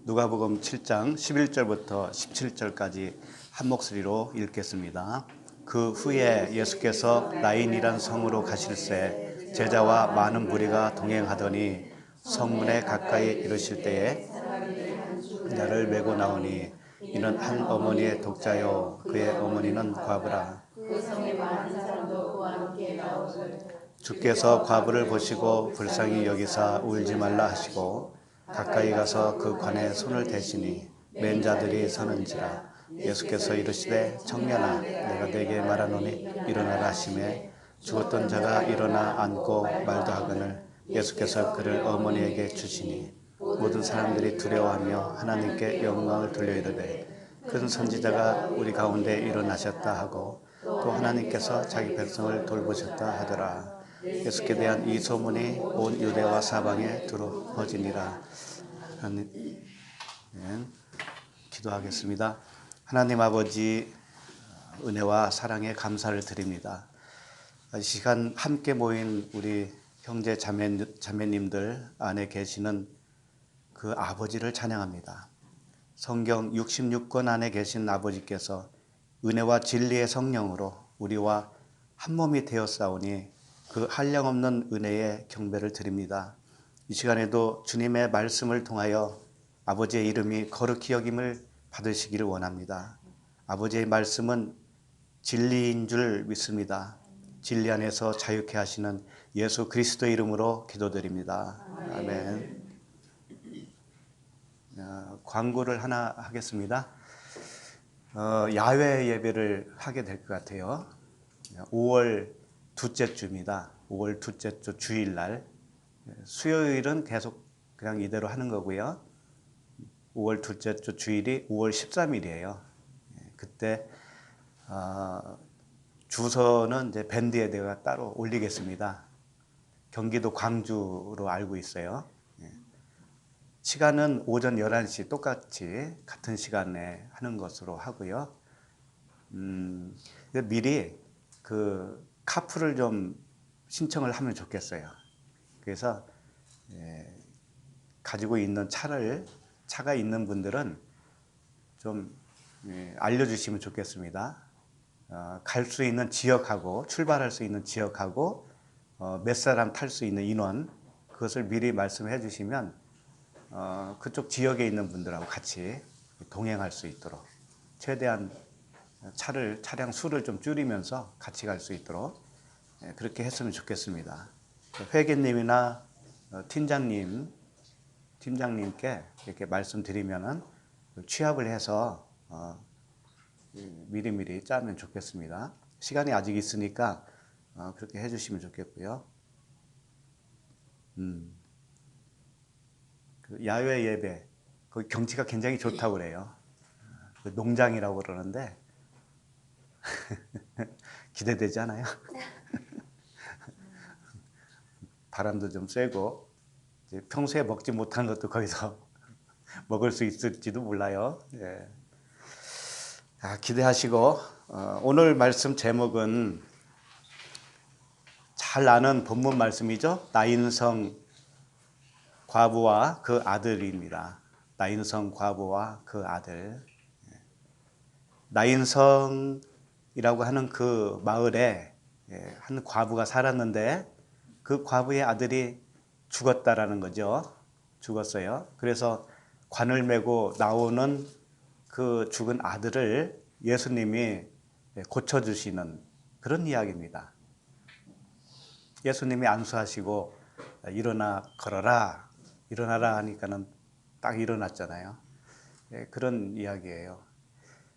누가복음 7장 11절부터 17절까지 한 목소리로 읽겠습니다. 그 후에 예수께서 나인이란 성으로 가실새 제자와 많은 무리가 동행하더니 성문에 가까이 이르실 때에 나를 메고 나오니 이는 한 어머니의 독자요 그의 어머니는 과부라. 그 성에 많은 사람도 그와 함께 나오더니 주께서 과부를 보시고 불쌍히 여기사 울지 말라 하시고 가까이 가서 그 관에 손을 대시니 맨 자들이 서는지라. 예수께서 이르시되 청년아 내가 네게 말하노니 일어나라 하시매 죽었던 자가 일어나 앉고 말도 하거늘 예수께서 그를 어머니에게 주시니 모든 사람들이 두려워하며 하나님께 영광을 돌려 이르되 큰 선지자가 우리 가운데 일어나셨다 하고 또 하나님께서 자기 백성을 돌보셨다 하더라. 예수께 대한 이 소문이 온 유대와 사방에 두루 퍼지니라. 하나님, 기도하겠습니다. 하나님 아버지 은혜와 사랑에 감사를 드립니다. 이 시간 함께 모인 우리 형제 자매님들 안에 계시는 그 아버지를 찬양합니다. 성경 66권 안에 계신 아버지께서 은혜와 진리의 성령으로 우리와 한 몸이 되었사오니 그 한량없는 은혜에 경배를 드립니다. 이 시간에도 주님의 말씀을 통하여 아버지의 이름이 거룩히 여김을 받으시기를 원합니다. 아버지의 말씀은 진리인 줄 믿습니다. 진리 안에서 자유케 하시는 예수 그리스도의 이름으로 기도드립니다. 아멘. 광고를 하나 하겠습니다. 야외 예배를 하게 될 것 같아요. 5월 둘째 주입니다. 5월 둘째 주 주일날. 수요일은 계속 그냥 이대로 하는 거고요. 5월 둘째 주 주일이 5월 13일이에요. 그때 주소는 이제 밴드에 내가 따로 올리겠습니다. 경기도 광주로 알고 있어요. 시간은 오전 11시 똑같이 같은 시간에 하는 것으로 하고요. 미리 그 카풀을 좀 신청을 하면 좋겠어요. 그래서 가지고 있는 차가 있는 분들은 좀 알려주시면 좋겠습니다. 갈 수 있는 지역하고 출발할 수 있는 지역하고 몇 사람 탈 수 있는 인원 그것을 미리 말씀해 주시면 그쪽 지역에 있는 분들하고 같이 동행할 수 있도록 최대한 차량 수를 좀 줄이면서 같이 갈 수 있도록 그렇게 했으면 좋겠습니다. 회계님이나 팀장님께 이렇게 말씀드리면은 취합을 해서 미리미리 짜면 좋겠습니다. 시간이 아직 있으니까 그렇게 해주시면 좋겠고요. 그 야외 예배, 거기 경치가 굉장히 좋다고 그래요. 그 농장이라고 그러는데 기대되지 않아요? 바람도 좀 쐬고 이제 평소에 먹지 못한 것도 거기서 먹을 수 있을지도 몰라요. 예. 기대하시고 오늘 말씀 제목은 잘 아는 본문 말씀이죠. 나인성 과부와 그 아들입니다. 나인성 과부와 그 아들. 나인성이라고 하는 그 마을에 한 과부가 살았는데 그 과부의 아들이 죽었다라는 거죠. 죽었어요. 그래서 관을 메고 나오는 그 죽은 아들을 예수님이 고쳐주시는 그런 이야기입니다. 예수님이 안수하시고 일어나 걸어라 일어나라 하니까는 딱 일어났잖아요. 그런 이야기예요.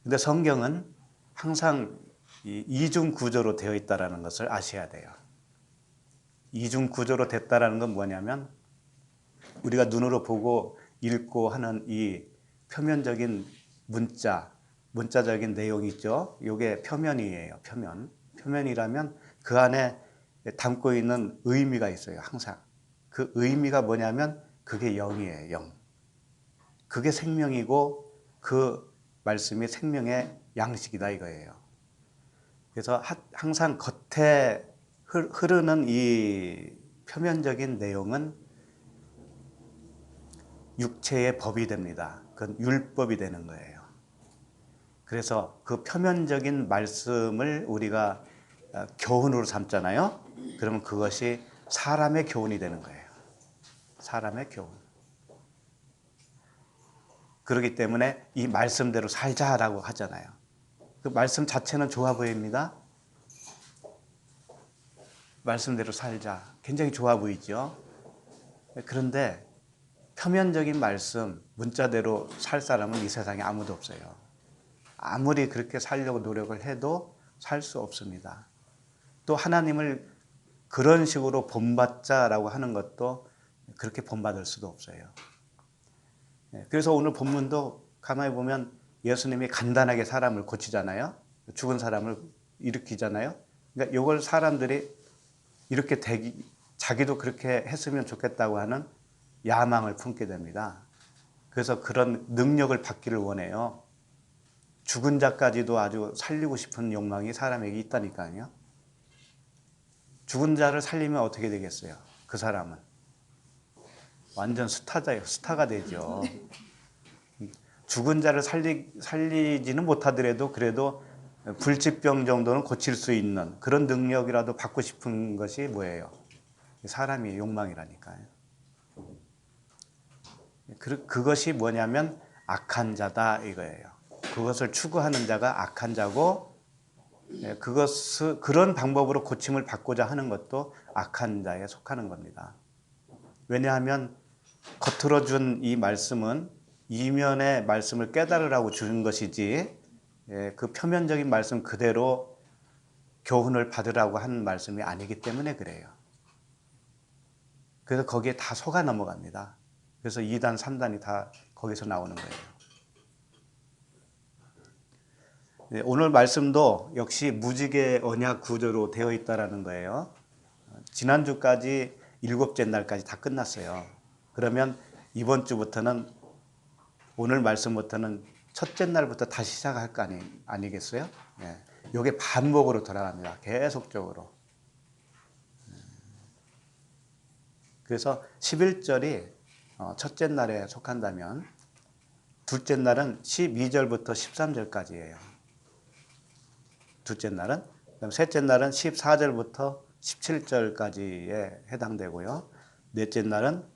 근데 성경은 항상 이중 구조로 되어 있다는 것을 아셔야 돼요. 이중 구조로 됐다라는 건 뭐냐면 우리가 눈으로 보고 읽고 하는 이 표면적인 문자적인 내용이 있죠. 이게 표면이에요. 표면이라면 그 안에 담고 있는 의미가 있어요. 항상. 그 의미가 뭐냐면 그게 영이에요. 영. 그게 생명이고 그 말씀이 생명의 양식이다 이거예요. 그래서 항상 겉에 흐르는 이 표면적인 내용은 육체의 법이 됩니다. 그건 율법이 되는 거예요. 그래서 그 표면적인 말씀을 우리가 교훈으로 삼잖아요. 그러면 그것이 사람의 교훈이 되는 거예요. 사람의 교훈. 그렇기 때문에 이 말씀대로 살자라고 하잖아요. 그 말씀 자체는 좋아 보입니다. 말씀대로 살자. 굉장히 좋아 보이죠. 그런데 표면적인 말씀, 문자대로 살 사람은 이 세상에 아무도 없어요. 아무리 그렇게 살려고 노력을 해도 살 수 없습니다. 또 하나님을 그런 식으로 본받자라고 하는 것도 그렇게 본받을 수도 없어요. 그래서 오늘 본문도 가만히 보면 예수님이 간단하게 사람을 고치잖아요. 죽은 사람을 일으키잖아요. 그러니까 이걸 사람들이 이렇게 자기도 그렇게 했으면 좋겠다고 하는 야망을 품게 됩니다. 그래서 그런 능력을 받기를 원해요. 죽은 자까지도 아주 살리고 싶은 욕망이 사람에게 있다니까요. 죽은 자를 살리면 어떻게 되겠어요? 그 사람은 완전 스타자예요. 스타가 되죠. 죽은 자를 살리지는 못하더라도 그래도 불치병 정도는 고칠 수 있는 그런 능력이라도 받고 싶은 것이 뭐예요? 사람의 욕망이라니까요. 그것이 뭐냐면 악한 자다 이거예요. 그것을 추구하는 자가 악한 자고 그런 방법으로 고침을 받고자 하는 것도 악한 자에 속하는 겁니다. 왜냐하면 겉으로 준 이 말씀은 이면의 말씀을 깨달으라고 주는 것이지 그 표면적인 말씀 그대로 교훈을 받으라고 하는 말씀이 아니기 때문에 그래요. 그래서 거기에 다 속아 넘어갑니다. 그래서 2단, 3단이 다 거기서 나오는 거예요. 오늘 말씀도 역시 무지개 언약 구조로 되어 있다라는 거예요. 지난주까지 7째 날까지 다 끝났어요. 그러면 이번 주부터는 오늘 말씀부터는 첫째 날부터 다시 시작할 거 아니겠어요? 이게 반복으로 돌아갑니다. 계속적으로. 그래서 11절이 첫째 날에 속한다면 둘째 날은 12절부터 13절까지예요. 둘째 날은. 그다음 셋째 날은 14절부터 17절까지에 해당되고요. 넷째 날은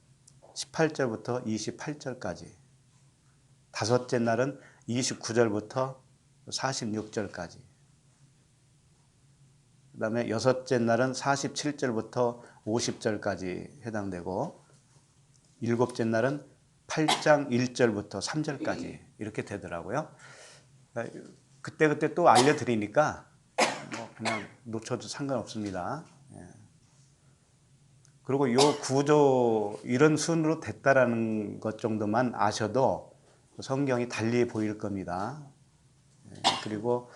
18절부터 28절까지. 다섯째 날은 29절부터 46절까지. 그 다음에 여섯째 날은 47절부터 50절까지 해당되고, 일곱째 날은 8장 1절부터 3절까지 이렇게 되더라고요. 그때 또 알려드리니까 그냥 놓쳐도 상관없습니다. 그리고 이 구조 이런 순으로 됐다라는 것 정도만 아셔도 성경이 달리 보일 겁니다. 그리고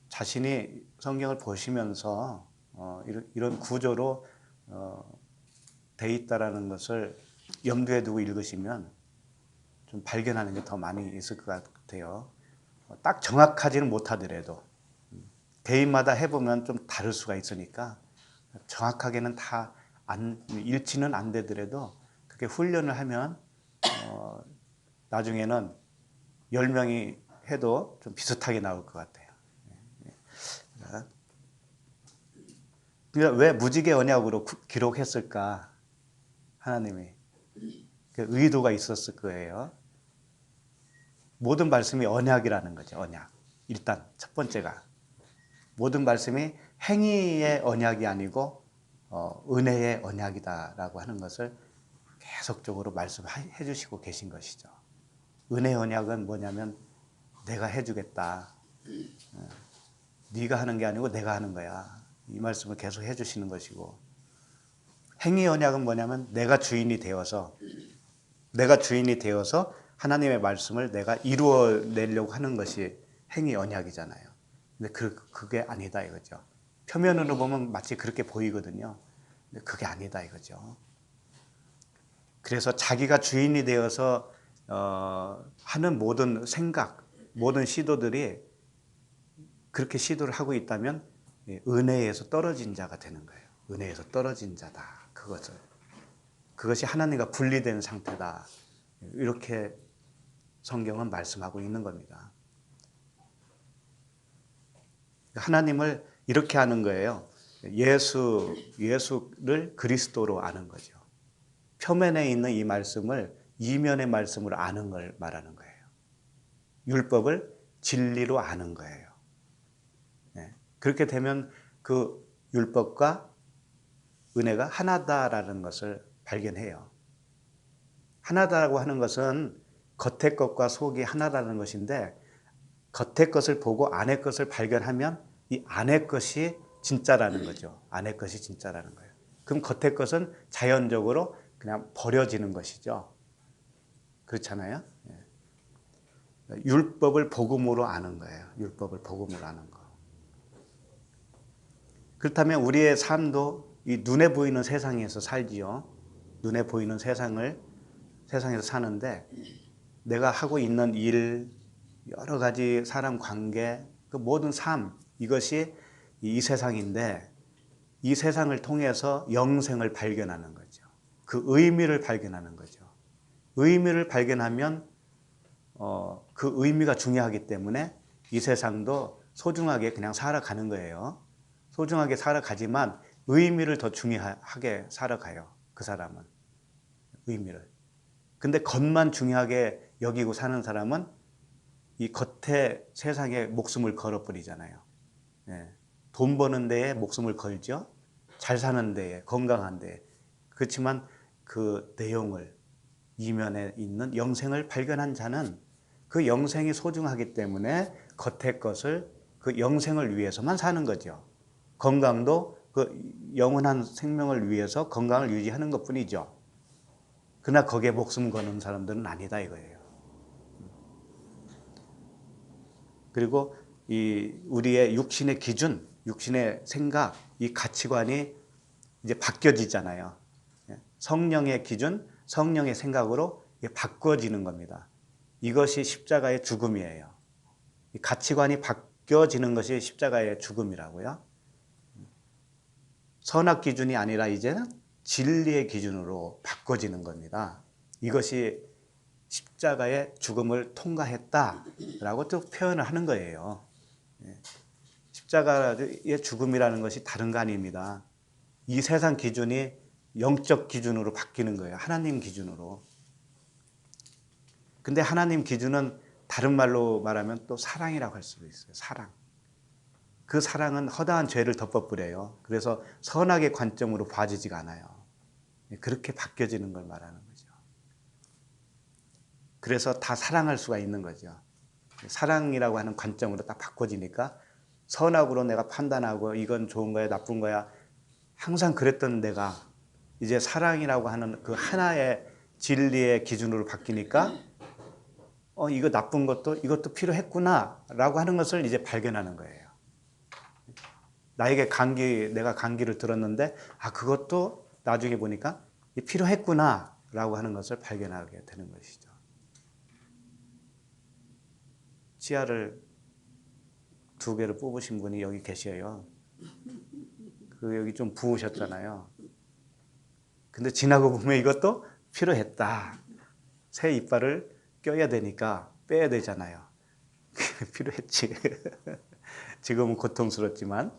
자신이 성경을 보시면서 이런 구조로 돼 있다라는 것을 염두에 두고 읽으시면 좀 발견하는 게 더 많이 있을 것 같아요. 딱 정확하지는 못하더라도 개인마다 해보면 좀 다를 수가 있으니까 정확하게는 다 일치는 안 되더라도 그렇게 훈련을 하면 나중에는 10명이 해도 좀 비슷하게 나올 것 같아요. 왜 무지개 언약으로 기록했을까? 하나님이 그 의도가 있었을 거예요. 모든 말씀이 언약이라는 거죠. 언약. 일단 첫 번째가 모든 말씀이 행위의 언약이 아니고 은혜의 언약이다라고 하는 것을 계속적으로 말씀해 주시고 계신 것이죠. 은혜 언약은 뭐냐면 내가 해주겠다. 네가 하는 게 아니고 내가 하는 거야. 이 말씀을 계속 해주시는 것이고, 행위 언약은 뭐냐면 내가 주인이 되어서 하나님의 말씀을 내가 이루어내려고 하는 것이 행위 언약이잖아요. 근데 그게 아니다 이거죠. 표면으로 보면 마치 그렇게 보이거든요. 근데 그게 아니다 이거죠. 그래서 자기가 주인이 되어서 하는 모든 생각, 모든 시도들이 그렇게 시도를 하고 있다면 은혜에서 떨어진 자가 되는 거예요. 은혜에서 떨어진 자다. 그것을. 그것이 하나님과 분리된 상태다. 이렇게 성경은 말씀하고 있는 겁니다. 하나님을 이렇게 아는 거예요. 예수를 그리스도로 아는 거죠. 표면에 있는 이 말씀을 이면의 말씀으로 아는 걸 말하는 거예요. 율법을 진리로 아는 거예요. 네. 그렇게 되면 그 율법과 은혜가 하나다라는 것을 발견해요. 하나다라고 하는 것은 겉의 것과 속이 하나라는 것인데 겉의 것을 보고 안의 것을 발견하면 이 안의 것이 진짜라는 거죠. 안의 것이 진짜라는 거예요. 그럼 겉의 것은 자연적으로 그냥 버려지는 것이죠. 그렇잖아요. 율법을 복음으로 아는 거예요. 율법을 복음으로 아는 거. 그렇다면 우리의 삶도 이 눈에 보이는 세상에서 살지요. 눈에 보이는 세상에서 사는데 내가 하고 있는 일, 여러 가지 사람 관계, 그 모든 삶, 이것이 이 세상인데 이 세상을 통해서 영생을 발견하는 거죠. 그 의미를 발견하는 거죠. 의미를 발견하면 그 의미가 중요하기 때문에 이 세상도 소중하게 그냥 살아가는 거예요. 소중하게 살아가지만 의미를 더 중요하게 살아가요. 그 사람은. 의미를. 근데 겉만 중요하게 여기고 사는 사람은 이 겉에 세상에 목숨을 걸어버리잖아요. 예. 돈 버는 데에 목숨을 걸죠. 잘 사는 데에, 건강한 데에. 그렇지만 그 내용을, 이면에 있는 영생을 발견한 자는 그 영생이 소중하기 때문에 겉의 것을 그 영생을 위해서만 사는 거죠. 건강도 그 영원한 생명을 위해서 건강을 유지하는 것 뿐이죠. 그러나 거기에 목숨 거는 사람들은 아니다 이거예요. 그리고 이 우리의 육신의 기준, 육신의 생각, 이 가치관이 이제 바뀌어지잖아요. 성령의 기준, 성령의 생각으로 바꿔지는 겁니다. 이것이 십자가의 죽음이에요. 이 가치관이 바뀌어지는 것이 십자가의 죽음이라고요. 선악 기준이 아니라 이제는 진리의 기준으로 바꿔지는 겁니다. 이것이 십자가의 죽음을 통과했다라고 또 표현을 하는 거예요. 십자가의 죽음이라는 것이 다른 거 아닙니다. 이 세상 기준이 영적 기준으로 바뀌는 거예요. 하나님 기준으로. 근데 하나님 기준은 다른 말로 말하면 또 사랑이라고 할 수도 있어요. 사랑. 그 사랑은 허다한 죄를 덮어버려요. 그래서 선악의 관점으로 봐지지가 않아요. 그렇게 바뀌어지는 걸 말하는 거죠. 그래서 다 사랑할 수가 있는 거죠. 사랑이라고 하는 관점으로 딱 바꿔지니까 선악으로 내가 판단하고 이건 좋은 거야, 나쁜 거야. 항상 그랬던 내가 이제 사랑이라고 하는 그 하나의 진리의 기준으로 바뀌니까 이거 나쁜 것도 이것도 필요했구나 라고 하는 것을 이제 발견하는 거예요. 나에게 내가 감기를 들었는데 그것도 나중에 보니까 필요했구나 라고 하는 것을 발견하게 되는 것이죠. 치아를 2개를 뽑으신 분이 여기 계셔요. 여기 좀 부으셨잖아요. 근데 지나고 보면 이것도 필요했다. 새 이빨을 껴야 되니까 빼야 되잖아요. 필요했지. 지금은 고통스럽지만.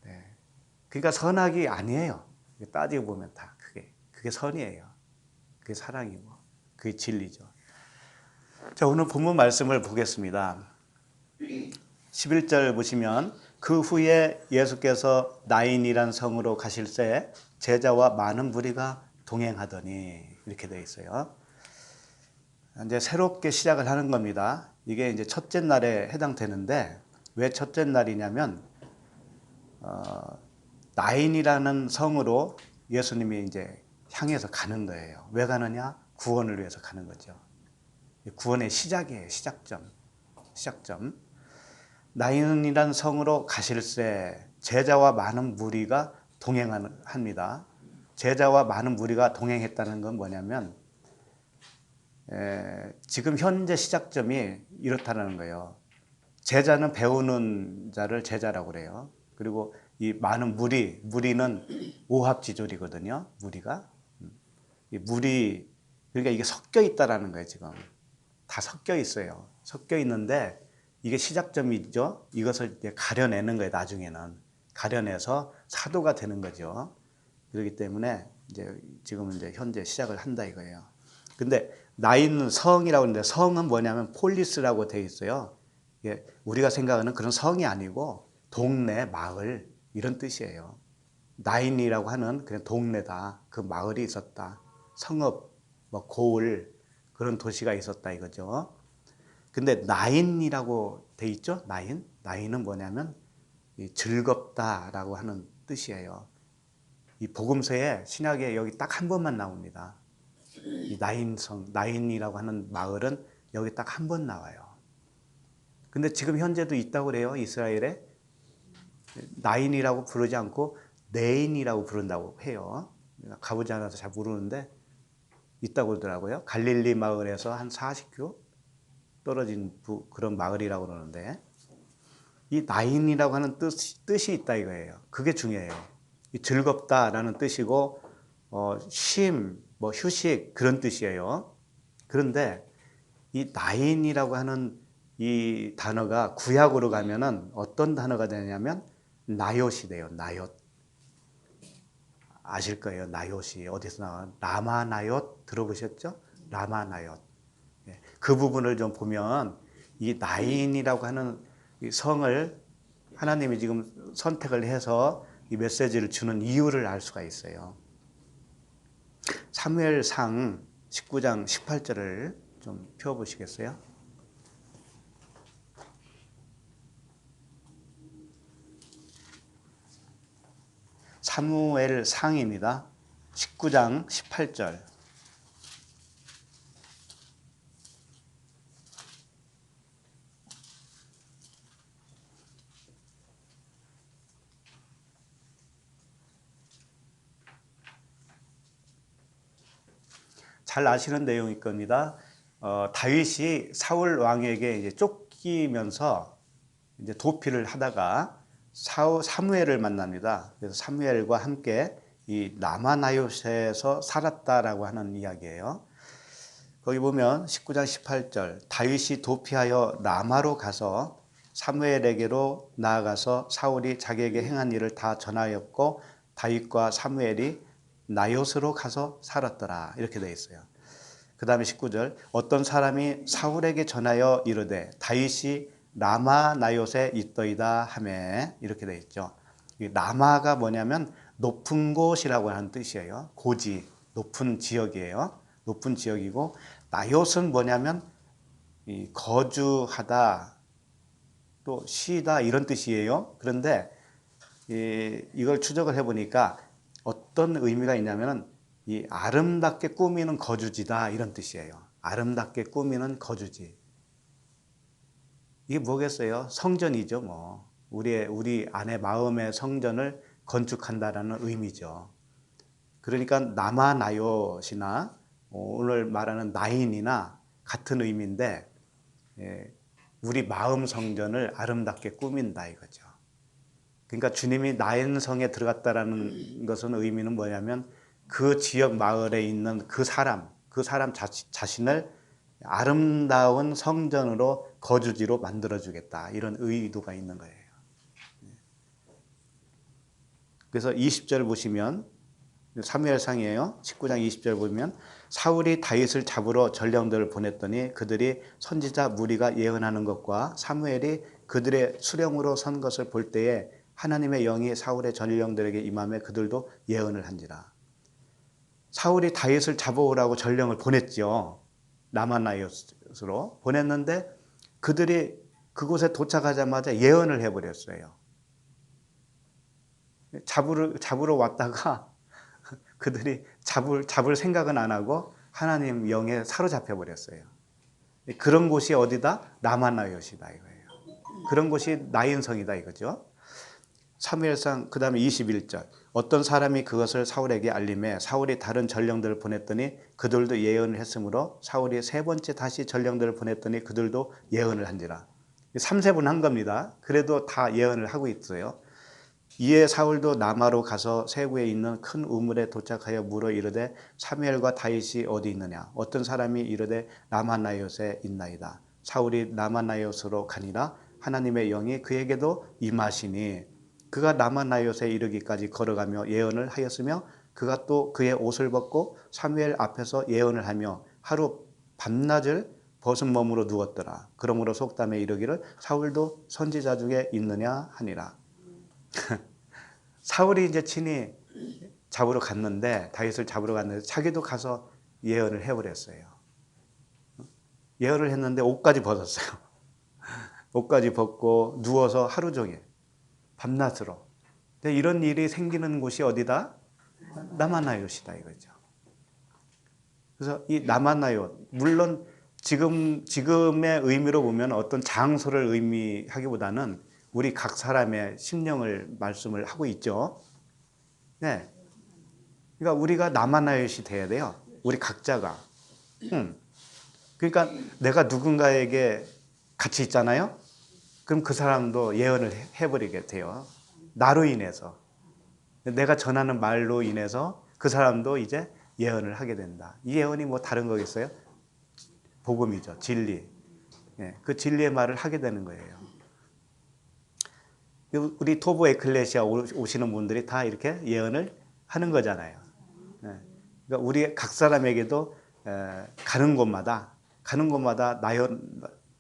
네. 그러니까 선악이 아니에요. 따지고 보면 다 그게 선이에요. 그게 사랑이고 그게 진리죠. 자, 오늘 본문 말씀을 보겠습니다. 11절 보시면 그 후에 예수께서 나인이란 성으로 가실새 제자와 많은 무리가 동행하더니 이렇게 되어 있어요. 이제 새롭게 시작을 하는 겁니다. 이게 이제 첫째 날에 해당되는데 왜 첫째 날이냐면 나인이라는 성으로 예수님이 이제 향해서 가는 거예요. 왜 가느냐? 구원을 위해서 가는 거죠. 구원의 시작이에요. 시작점. 나인이라는 성으로 가실새 제자와 많은 무리가 동행합니다. 제자와 많은 무리가 동행했다는 건 뭐냐면 지금 현재 시작점이 이렇다는 거예요. 제자는 배우는 자를 제자라고 그래요. 그리고 이 많은 무리는 오합지졸이거든요. 무리가. 이 물이 그러니까 이게 섞여 있다라는 거예요. 지금 다 섞여 있어요. 섞여 있는데 이게 시작점이죠. 이것을 이제 가려내는 거예요. 나중에는 가려내서 사도가 되는 거죠. 그렇기 때문에 이제 지금은 이제 현재 시작을 한다 이거예요. 근데 나인 성이라고 하는데 성은 뭐냐면 폴리스라고 되어 있어요. 예, 우리가 생각하는 그런 성이 아니고 동네, 마을 이런 뜻이에요. 나인이라고 하는 그냥 동네다. 그 마을이 있었다. 성읍, 뭐 고을 그런 도시가 있었다 이거죠. 근데 나인이라고 돼 있죠. 나인. 나인은 뭐냐면 즐겁다라고 하는 뜻이에요. 이 복음서에 신약에 여기 딱 한 번만 나옵니다. 이 나인성, 나인이라고 하는 마을은 여기 딱 한 번 나와요. 근데 지금 현재도 있다고 그래요. 이스라엘에 나인이라고 부르지 않고 네인이라고 부른다고 해요. 가보지 않아서 잘 모르는데 있다고 그러더라고요. 갈릴리 마을에서 한 40km 떨어진 그런 마을이라고 그러는데 이 나인이라고 하는 뜻이 있다 이거예요. 그게 중요해요. 이 즐겁다라는 뜻이고 쉼, 뭐 휴식 그런 뜻이에요. 그런데 이 나인이라고 하는 이 단어가 구약으로 가면은 어떤 단어가 되냐면 나옅이 돼요. 나옅. 아실 거예요. 나옅이 어디서 나와? 라마 나옅 들어보셨죠? 라마 나옅. 그 부분을 좀 보면 이 나인이라고 하는 이 성을 하나님이 지금 선택을 해서 이 메시지를 주는 이유를 알 수가 있어요. 사무엘상 19장 18절을 좀 펴보시겠어요? 사무엘상입니다. 19장 18절. 잘 아시는 내용일 겁니다. 다윗이 사울 왕에게 이제 쫓기면서 이제 도피를 하다가 사무엘을 만납니다. 그래서 사무엘과 함께 이 라마나요셋에서 살았다라고 하는 이야기예요. 거기 보면 19장 18절 다윗이 도피하여 라마로 가서 사무엘에게로 나아가서 사울이 자기에게 행한 일을 다 전하였고 다윗과 사무엘이 나요스로 가서 살았더라 이렇게 되어 있어요. 그 다음에 19절 어떤 사람이 사울에게 전하여 이르되 다윗이 라마 나요스에 있더이다 하매 이렇게 되어 있죠. 라마가 뭐냐면 높은 곳이라고 하는 뜻이에요. 고지, 높은 지역이에요. 높은 지역이고 나요스는 뭐냐면 거주하다 또 쉬다 이런 뜻이에요. 그런데 이걸 추적을 해보니까 어떤 의미가 있냐면 이 아름답게 꾸미는 거주지다 이런 뜻이에요. 아름답게 꾸미는 거주지. 이게 뭐겠어요? 성전이죠, 뭐. 우리 안에 마음의 성전을 건축한다라는 의미죠. 그러니까 라마나요시나 오늘 말하는 나인이나 같은 의미인데 우리 마음 성전을 아름답게 꾸민다 이거죠. 그러니까 주님이 나인 성에 들어갔다라는 것은 의미는 뭐냐면 그 지역 마을에 있는 그 사람 자신을 아름다운 성전으로 거주지로 만들어주겠다 이런 의도가 있는 거예요. 그래서 20절 보시면 사무엘상이에요. 19장 20절 보면 사울이 다윗을 잡으러 전령들을 보냈더니 그들이 선지자 무리가 예언하는 것과 사무엘이 그들의 수령으로 선 것을 볼 때에 하나님의 영이 사울의 전령들에게 임하며 그들도 예언을 한지라. 사울이 다윗을 잡아오라고 전령을 보냈죠. 라마나요스로 보냈는데 그들이 그곳에 도착하자마자 예언을 해버렸어요. 잡으러 왔다가 그들이 잡을 생각은 안 하고 하나님 영에 사로잡혀 버렸어요. 그런 곳이 어디다? 라마나요시다 이거예요. 그런 곳이 나인성이다 이거죠. 사무엘상 그 다음에 21절 어떤 사람이 그것을 사울에게 알림해 사울이 다른 전령들을 보냈더니 그들도 예언을 했으므로 사울이 세 번째 다시 전령들을 보냈더니 그들도 예언을 한지라. 3세분 한 겁니다. 그래도 다 예언을 하고 있어요. 이에 사울도 남아로 가서 세구에 있는 큰 우물에 도착하여 물어 이르되 사무엘과 다윗이 어디 있느냐. 어떤 사람이 이르되 라마나요에 있나이다. 사울이 라마나요스로 가니라. 하나님의 영이 그에게도 임하시니 그가 라마나요에 이르기까지 걸어가며 예언을 하였으며 그가 또 그의 옷을 벗고 사무엘 앞에서 예언을 하며 하루 밤낮을 벗은 몸으로 누웠더라. 그러므로 속담에 이르기를 사울도 선지자 중에 있느냐 하니라. 사울이 이제 친히 잡으러 갔는데, 다윗을 잡으러 갔는데 자기도 가서 예언을 해버렸어요. 예언을 했는데 옷까지 벗었어요. 옷까지 벗고 누워서 하루 종일 밤낮으로. 근데 이런 일이 생기는 곳이 어디다? 라마나요시다 이거죠. 그래서 이 라마나요, 물론 지금의 의미로 보면 어떤 장소를 의미하기보다는 우리 각 사람의 심령을 말씀을 하고 있죠. 네. 그러니까 우리가 라마나요시 돼야 돼요. 우리 각자가. 그러니까 내가 누군가에게 같이 있잖아요. 그럼 그 사람도 예언을 해버리게 돼요. 나로 인해서. 내가 전하는 말로 인해서 그 사람도 이제 예언을 하게 된다. 이 예언이 뭐 다른 거겠어요? 복음이죠. 진리. 그 진리의 말을 하게 되는 거예요. 우리 토보 에클레시아 오시는 분들이 다 이렇게 예언을 하는 거잖아요. 그러니까 우리 각 사람에게도 가는 곳마다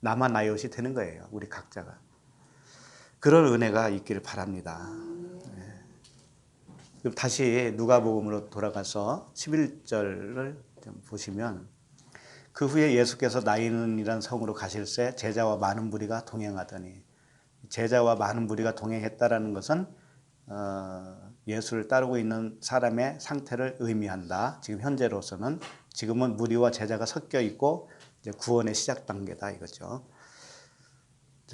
나만 나요시 되는 거예요. 우리 각자가. 그런 은혜가 있기를 바랍니다. 그럼 다시 누가복음으로 돌아가서 11절을 좀 보시면 그 후에 예수께서 나인이라는 성으로 가실새 제자와 많은 무리가 동행하더니, 제자와 많은 무리가 동행했다라는 것은 예수를 따르고 있는 사람의 상태를 의미한다. 지금 현재로서는 지금은 무리와 제자가 섞여 있고 이제 구원의 시작 단계다 이거죠.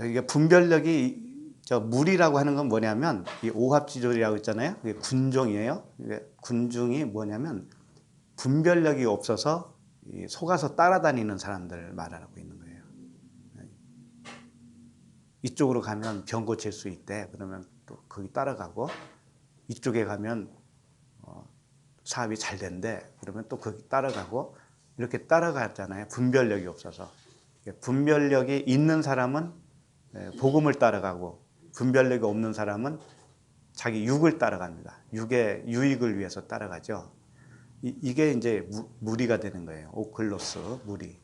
이게 분별력이 무리라고 하는 건 뭐냐면 이 오합지졸이라고 있잖아요. 이게 군종이에요. 이게 군중이 뭐냐면 분별력이 없어서 속아서 따라다니는 사람들을 말하고 있는 거예요. 이쪽으로 가면 병 고칠 수 있대. 그러면 또 거기 따라가고, 이쪽에 가면 사업이 잘 된대. 그러면 또 거기 따라가고, 이렇게 따라가잖아요. 분별력이 없어서. 분별력이 있는 사람은 복음을 따라가고, 분별력이 없는 사람은 자기 육을 따라갑니다. 육의 유익을 위해서 따라가죠. 이게 이제 무리가 되는 거예요. 오클로스, 무리.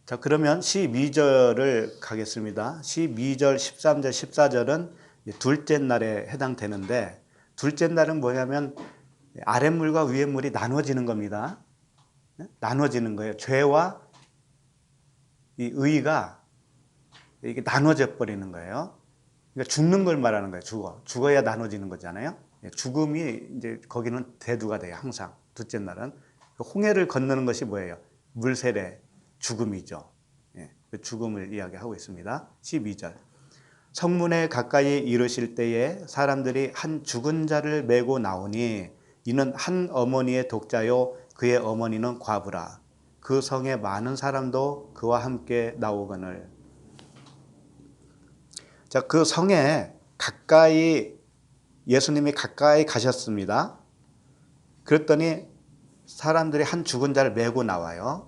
자, 그러면 12절을 가겠습니다. 12절, 13절, 14절은 둘째 날에 해당되는데, 둘째 날은 뭐냐면 아랫물과 위에물이 나눠지는 겁니다. 나눠지는 거예요. 죄와 이 의가 이게 나눠져 버리는 거예요. 그러니까 죽는 걸 말하는 거예요. 죽어야 나눠지는 거잖아요. 죽음이 이제 거기는 대두가 돼요. 항상 둘째 날은 홍해를 건너는 것이 뭐예요? 물세례, 죽음이죠. 그 죽음을 이야기하고 있습니다. 12절. 성문에 가까이 이르실 때에 사람들이 한 죽은 자를 메고 나오니 이는 한 어머니의 독자요 그의 어머니는 과부라. 그 성에 많은 사람도 그와 함께 나오거늘. 자, 그 성에 예수님이 가까이 가셨습니다. 그랬더니 사람들이 한 죽은 자를 메고 나와요.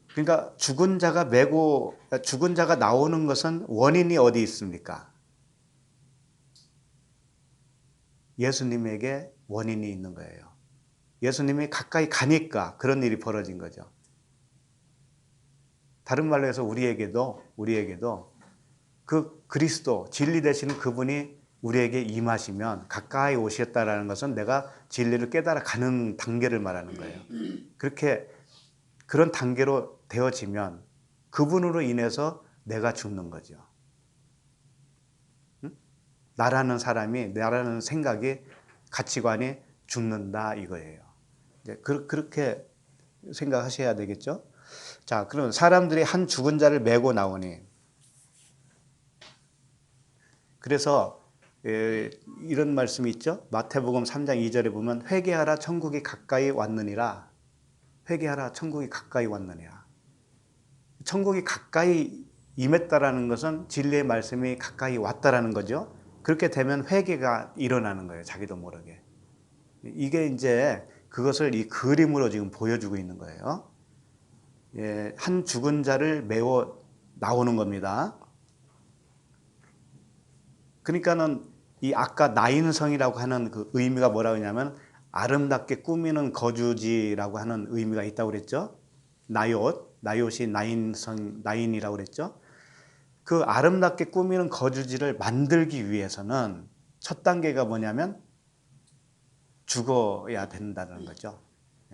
그러니까 죽은 자가 나오는 것은 원인이 어디 있습니까? 예수님에게 원인이 있는 거예요. 예수님이 가까이 가니까 그런 일이 벌어진 거죠. 다른 말로 해서 우리에게도 그 그리스도, 진리 되시는 그분이 우리에게 임하시면 가까이 오셨다라는 것은 내가 진리를 깨달아 가는 단계를 말하는 거예요. 그런 단계로 되어지면 그분으로 인해서 내가 죽는 거죠. 나라는 사람이, 나라는 생각이, 가치관이 죽는다 이거예요. 이제 그렇게 생각하셔야 되겠죠. 자, 그럼 사람들이 한 죽은 자를 메고 나오니, 그래서 이런 말씀이 있죠. 마태복음 3장 2절에 보면 회개하라 천국이 가까이 왔느니라. 회개하라 천국이 가까이 왔느니라. 천국이 가까이 임했다라는 것은 진리의 말씀이 가까이 왔다라는 거죠. 그렇게 되면 회개가 일어나는 거예요. 자기도 모르게. 이게 이제 그것을 이 그림으로 지금 보여주고 있는 거예요. 예, 한 죽은 자를 메워 나오는 겁니다. 그러니까는 이 아까 나인성이라고 하는 그 의미가 뭐라고 하냐면 아름답게 꾸미는 거주지라고 하는 의미가 있다고 그랬죠. 나Й옷이 나인이라고 그랬죠. 그 아름답게 꾸미는 거주지를 만들기 위해서는 첫 단계가 뭐냐면 죽어야 된다는 거죠.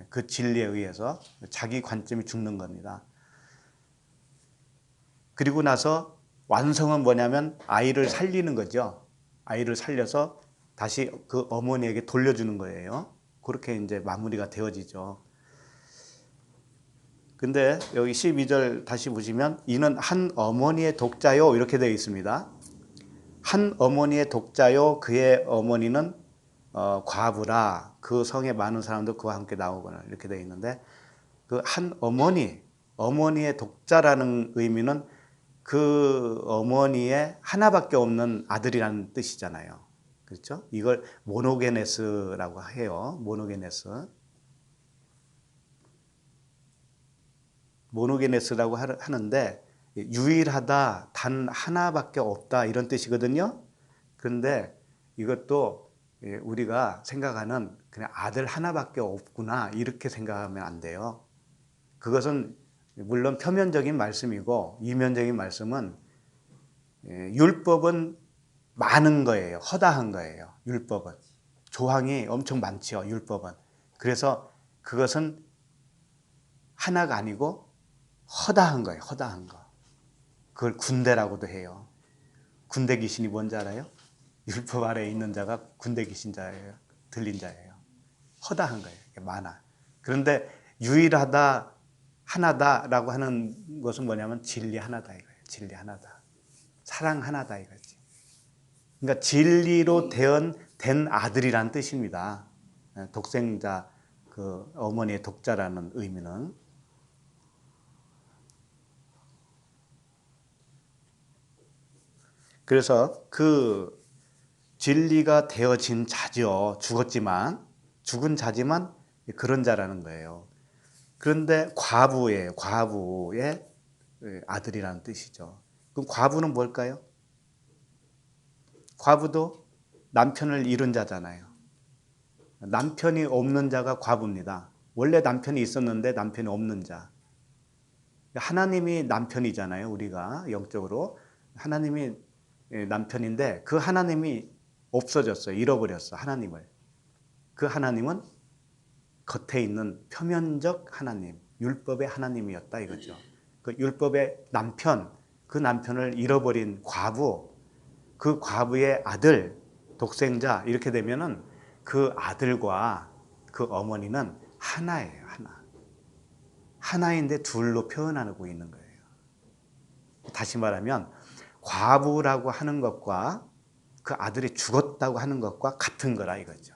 그 진리에 의해서 자기 관점이 죽는 겁니다. 그리고 나서 완성은 뭐냐면 아이를 살리는 거죠. 아이를 살려서 다시 그 어머니에게 돌려주는 거예요. 그렇게 이제 마무리가 되어지죠. 근데 여기 12절 다시 보시면 이는 한 어머니의 독자요 이렇게 되어 있습니다. 한 어머니의 독자요 그의 어머니는 과부라 그 성에 많은 사람도 그와 함께 나오거나 이렇게 되어 있는데 그 한 어머니의 독자라는 의미는 그 어머니의 하나밖에 없는 아들이라는 뜻이잖아요. 그렇죠? 이걸 모노게네스라고 해요. 모노게네스라고 하는데 유일하다, 단 하나밖에 없다 이런 뜻이거든요. 그런데 이것도 우리가 생각하는 그냥 아들 하나밖에 없구나 이렇게 생각하면 안 돼요. 그것은 물론 표면적인 말씀이고 이면적인 말씀은 율법은 많은 거예요. 허다한 거예요. 율법은. 조항이 엄청 많죠. 율법은. 그래서 그것은 하나가 아니고 허다한 거예요. 허다한 거. 그걸 군대라고도 해요. 군대 귀신이 뭔지 알아요? 율법 아래에 있는 자가 군대 귀신 자예요. 들린 자예요. 허다한 거예요. 많아. 그런데 유일하다, 하나다라고 하는 것은 뭐냐면 진리 하나다 이거예요. 진리 하나다. 사랑 하나다 이거지. 그러니까 진리로 된 아들이란 뜻입니다. 독생자, 그 어머니의 독자라는 의미는. 그래서 그 진리가 되어진 자죠. 죽은 자지만 그런 자라는 거예요. 그런데 과부의 아들이라는 뜻이죠. 그럼 과부는 뭘까요? 과부도 남편을 잃은 자잖아요. 남편이 없는 자가 과부입니다. 원래 남편이 있었는데 남편이 없는 자. 하나님이 남편이잖아요. 우리가 영적으로. 하나님이 남편인데 그 하나님이 없어졌어요. 잃어버렸어. 하나님을. 그 하나님은 겉에 있는 표면적 하나님, 율법의 하나님이었다 이거죠. 그 율법의 남편, 그 남편을 잃어버린 과부, 그 과부의 아들, 독생자 이렇게 되면은 그 아들과 그 어머니는 하나예요. 하나인데 둘로 표현하고 있는 거예요. 다시 말하면 과부라고 하는 것과 그 아들이 죽었다고 하는 것과 같은 거라 이거죠.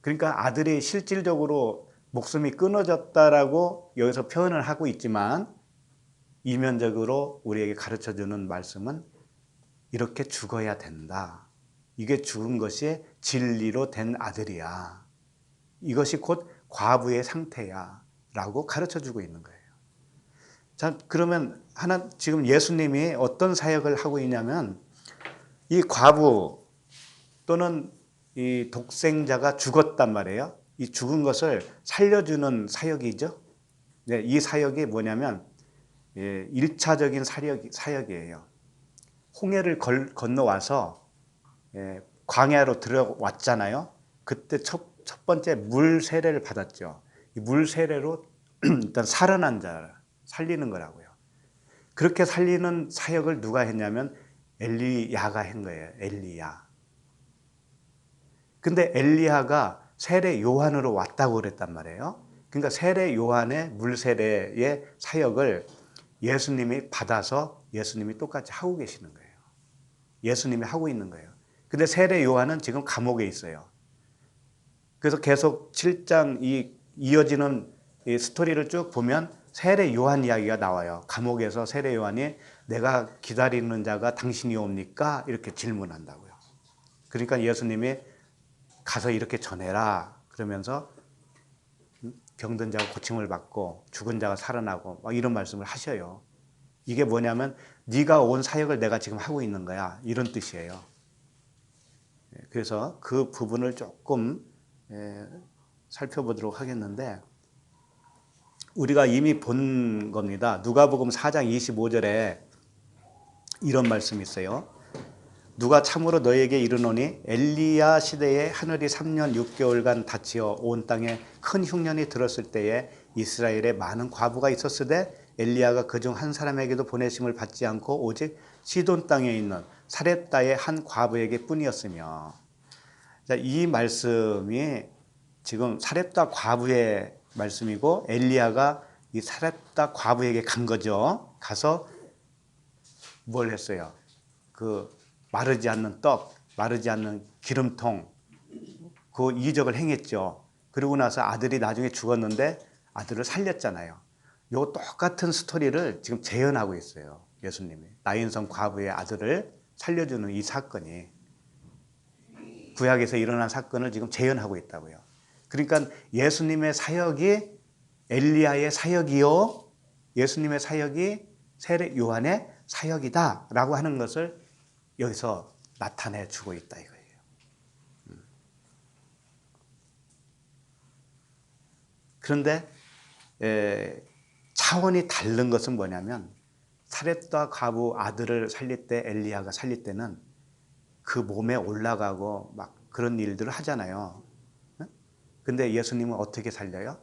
그러니까 아들이 실질적으로 목숨이 끊어졌다라고 여기서 표현을 하고 있지만 이면적으로 우리에게 가르쳐주는 말씀은 이렇게 죽어야 된다. 이게 죽은 것이 진리로 된 아들이야. 이것이 곧 과부의 상태야. 라고 가르쳐주고 있는 거예요. 자, 그러면 지금 예수님이 어떤 사역을 하고 있냐면 이 과부 또는 이 독생자가 죽었단 말이에요. 이 죽은 것을 살려주는 사역이죠. 네, 이 사역이 뭐냐면 1차적인 사역이에요. 홍해를 건너와서 광야로 들어왔잖아요. 그때 첫 번째 물 세례를 받았죠. 이 물 세례로 일단 살아난 자 살리는 거라고요. 그렇게 살리는 사역을 누가 했냐면 엘리야가 한 거예요. 엘리야. 근데 엘리야가 세례 요한으로 왔다고 그랬단 말이에요. 그러니까 세례 요한의 물 세례의 사역을 예수님이 받아서 예수님이 똑같이 하고 계시는 거예요. 예수님이 하고 있는 거예요. 근데 세례 요한은 지금 감옥에 있어요. 그래서 계속 7장 이어지는 이 스토리를 쭉 보면 세례 요한 이야기가 나와요. 감옥에서 세례 요한이 내가 기다리는 자가 당신이 옵니까? 이렇게 질문한다고요. 그러니까 예수님이 가서 이렇게 전해라 그러면서 병든 자가 고침을 받고 죽은 자가 살아나고 막 이런 말씀을 하셔요. 이게 뭐냐면 네가 온 사역을 내가 지금 하고 있는 거야 이런 뜻이에요. 그래서 그 부분을 조금 살펴보도록 하겠는데 우리가 이미 본 겁니다. 누가복음 4장 25절에 이런 말씀이 있어요. 누가 참으로 너에게 이르노니 엘리야 시대에 하늘이 3년 6개월간 닫히어 온 땅에 큰 흉년이 들었을 때에 이스라엘에 많은 과부가 있었으되 엘리야가 그중 한 사람에게도 보내심을 받지 않고 오직 시돈 땅에 있는 사렙다의 한 과부에게 뿐이었으며. 자, 이 말씀이 지금 사렙다 과부의 말씀이고 엘리야가 이 사렙다 과부에게 간 거죠. 가서 뭘 했어요? 그 마르지 않는 떡, 마르지 않는 기름통, 그 이적을 행했죠. 그러고 나서 아들이 나중에 죽었는데 아들을 살렸잖아요. 요 똑같은 스토리를 지금 재현하고 있어요. 예수님이. 나인성 과부의 아들을 살려주는 이 사건이 구약에서 일어난 사건을 지금 재현하고 있다고요. 그러니까 예수님의 사역이 엘리야의 사역이요, 예수님의 사역이 세례 요한의 사역이다라고 하는 것을 여기서 나타내 주고 있다 이거예요. 그런데 차원이 다른 것은 뭐냐면 사렙다 과부 아들을 살릴 때 엘리야가 살릴 때는 그 몸에 올라가고 막 그런 일들을 하잖아요. 근데 예수님은 어떻게 살려요?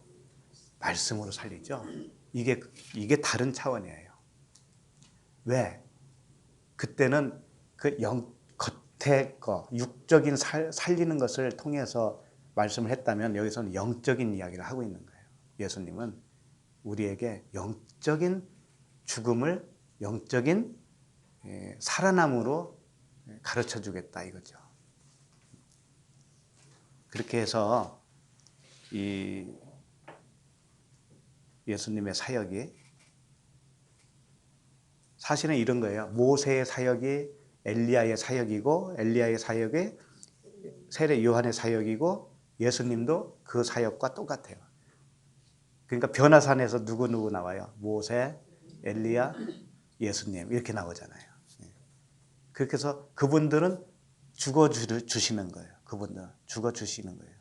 말씀으로 살리죠. 이게 다른 차원이에요. 왜? 그때는 그 겉에 거, 육적인 살리는 것을 통해서 말씀을 했다면 여기서는 영적인 이야기를 하고 있는 거예요. 예수님은 우리에게 영적인 죽음을 영적인 살아남으로 가르쳐 주겠다 이거죠. 그렇게 해서 이 예수님의 사역이 사실은 이런 거예요. 모세의 사역이 엘리야의 사역이고 엘리야의 사역이 세례 요한의 사역이고 예수님도 그 사역과 똑같아요. 그러니까 변화산에서 누구 나와요? 모세, 엘리야, 예수님 이렇게 나오잖아요. 그렇게 해서 그분들은 죽어주시는 거예요. 그분들은 죽어주시는 거예요.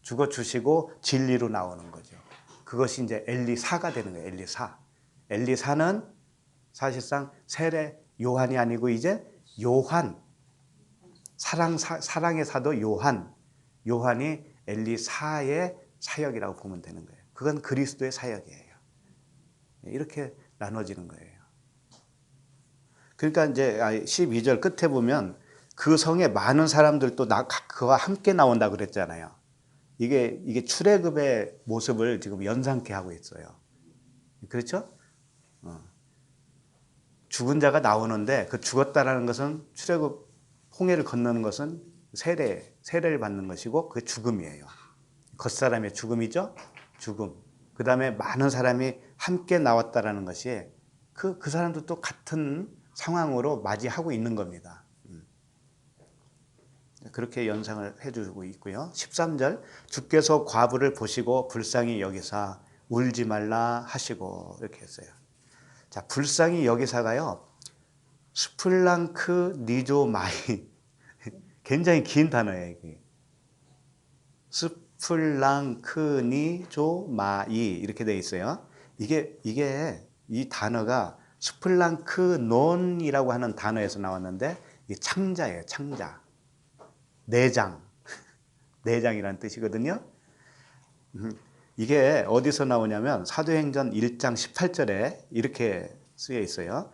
죽어주시고 진리로 나오는 거죠. 그것이 이제 엘리사가 되는 거예요. 엘리사. 엘리사는 사실상 세례 요한이 아니고 이제 요한, 사랑의 사도 요한이 엘리사의 사역이라고 보면 되는 거예요. 그건 그리스도의 사역이에요. 이렇게 나눠지는 거예요. 그러니까 이제 12절 끝에 보면 그 성에 많은 사람들도 그와 함께 나온다 그랬잖아요. 이게 출애굽의 모습을 지금 연상케 하고 있어요. 그렇죠? 죽은 자가 나오는데 그 죽었다라는 것은 출애굽 홍해를 건너는 것은 세례를 받는 것이고 그 죽음이에요. 겉사람의 죽음이죠. 죽음. 그 다음에 많은 사람이 함께 나왔다라는 것이 그 사람들도 같은 상황으로 맞이하고 있는 겁니다. 그렇게 연상을 해주고 있고요. 13절 주께서 과부를 보시고 불쌍히 여기사 울지 말라 하시고 이렇게 했어요. 자, 불쌍히 여기사가요. 스플랑크 니조마이 굉장히 긴 단어예요. 이게. 스플랑크 니조마이 이렇게 돼 있어요. 이게 이 단어가 스플랑크논이라고 하는 단어에서 나왔는데 이 창자예요. 창자. 내장이라는 뜻이거든요. 이게 어디서 나오냐면 사도행전 1장 18절에 이렇게 쓰여 있어요.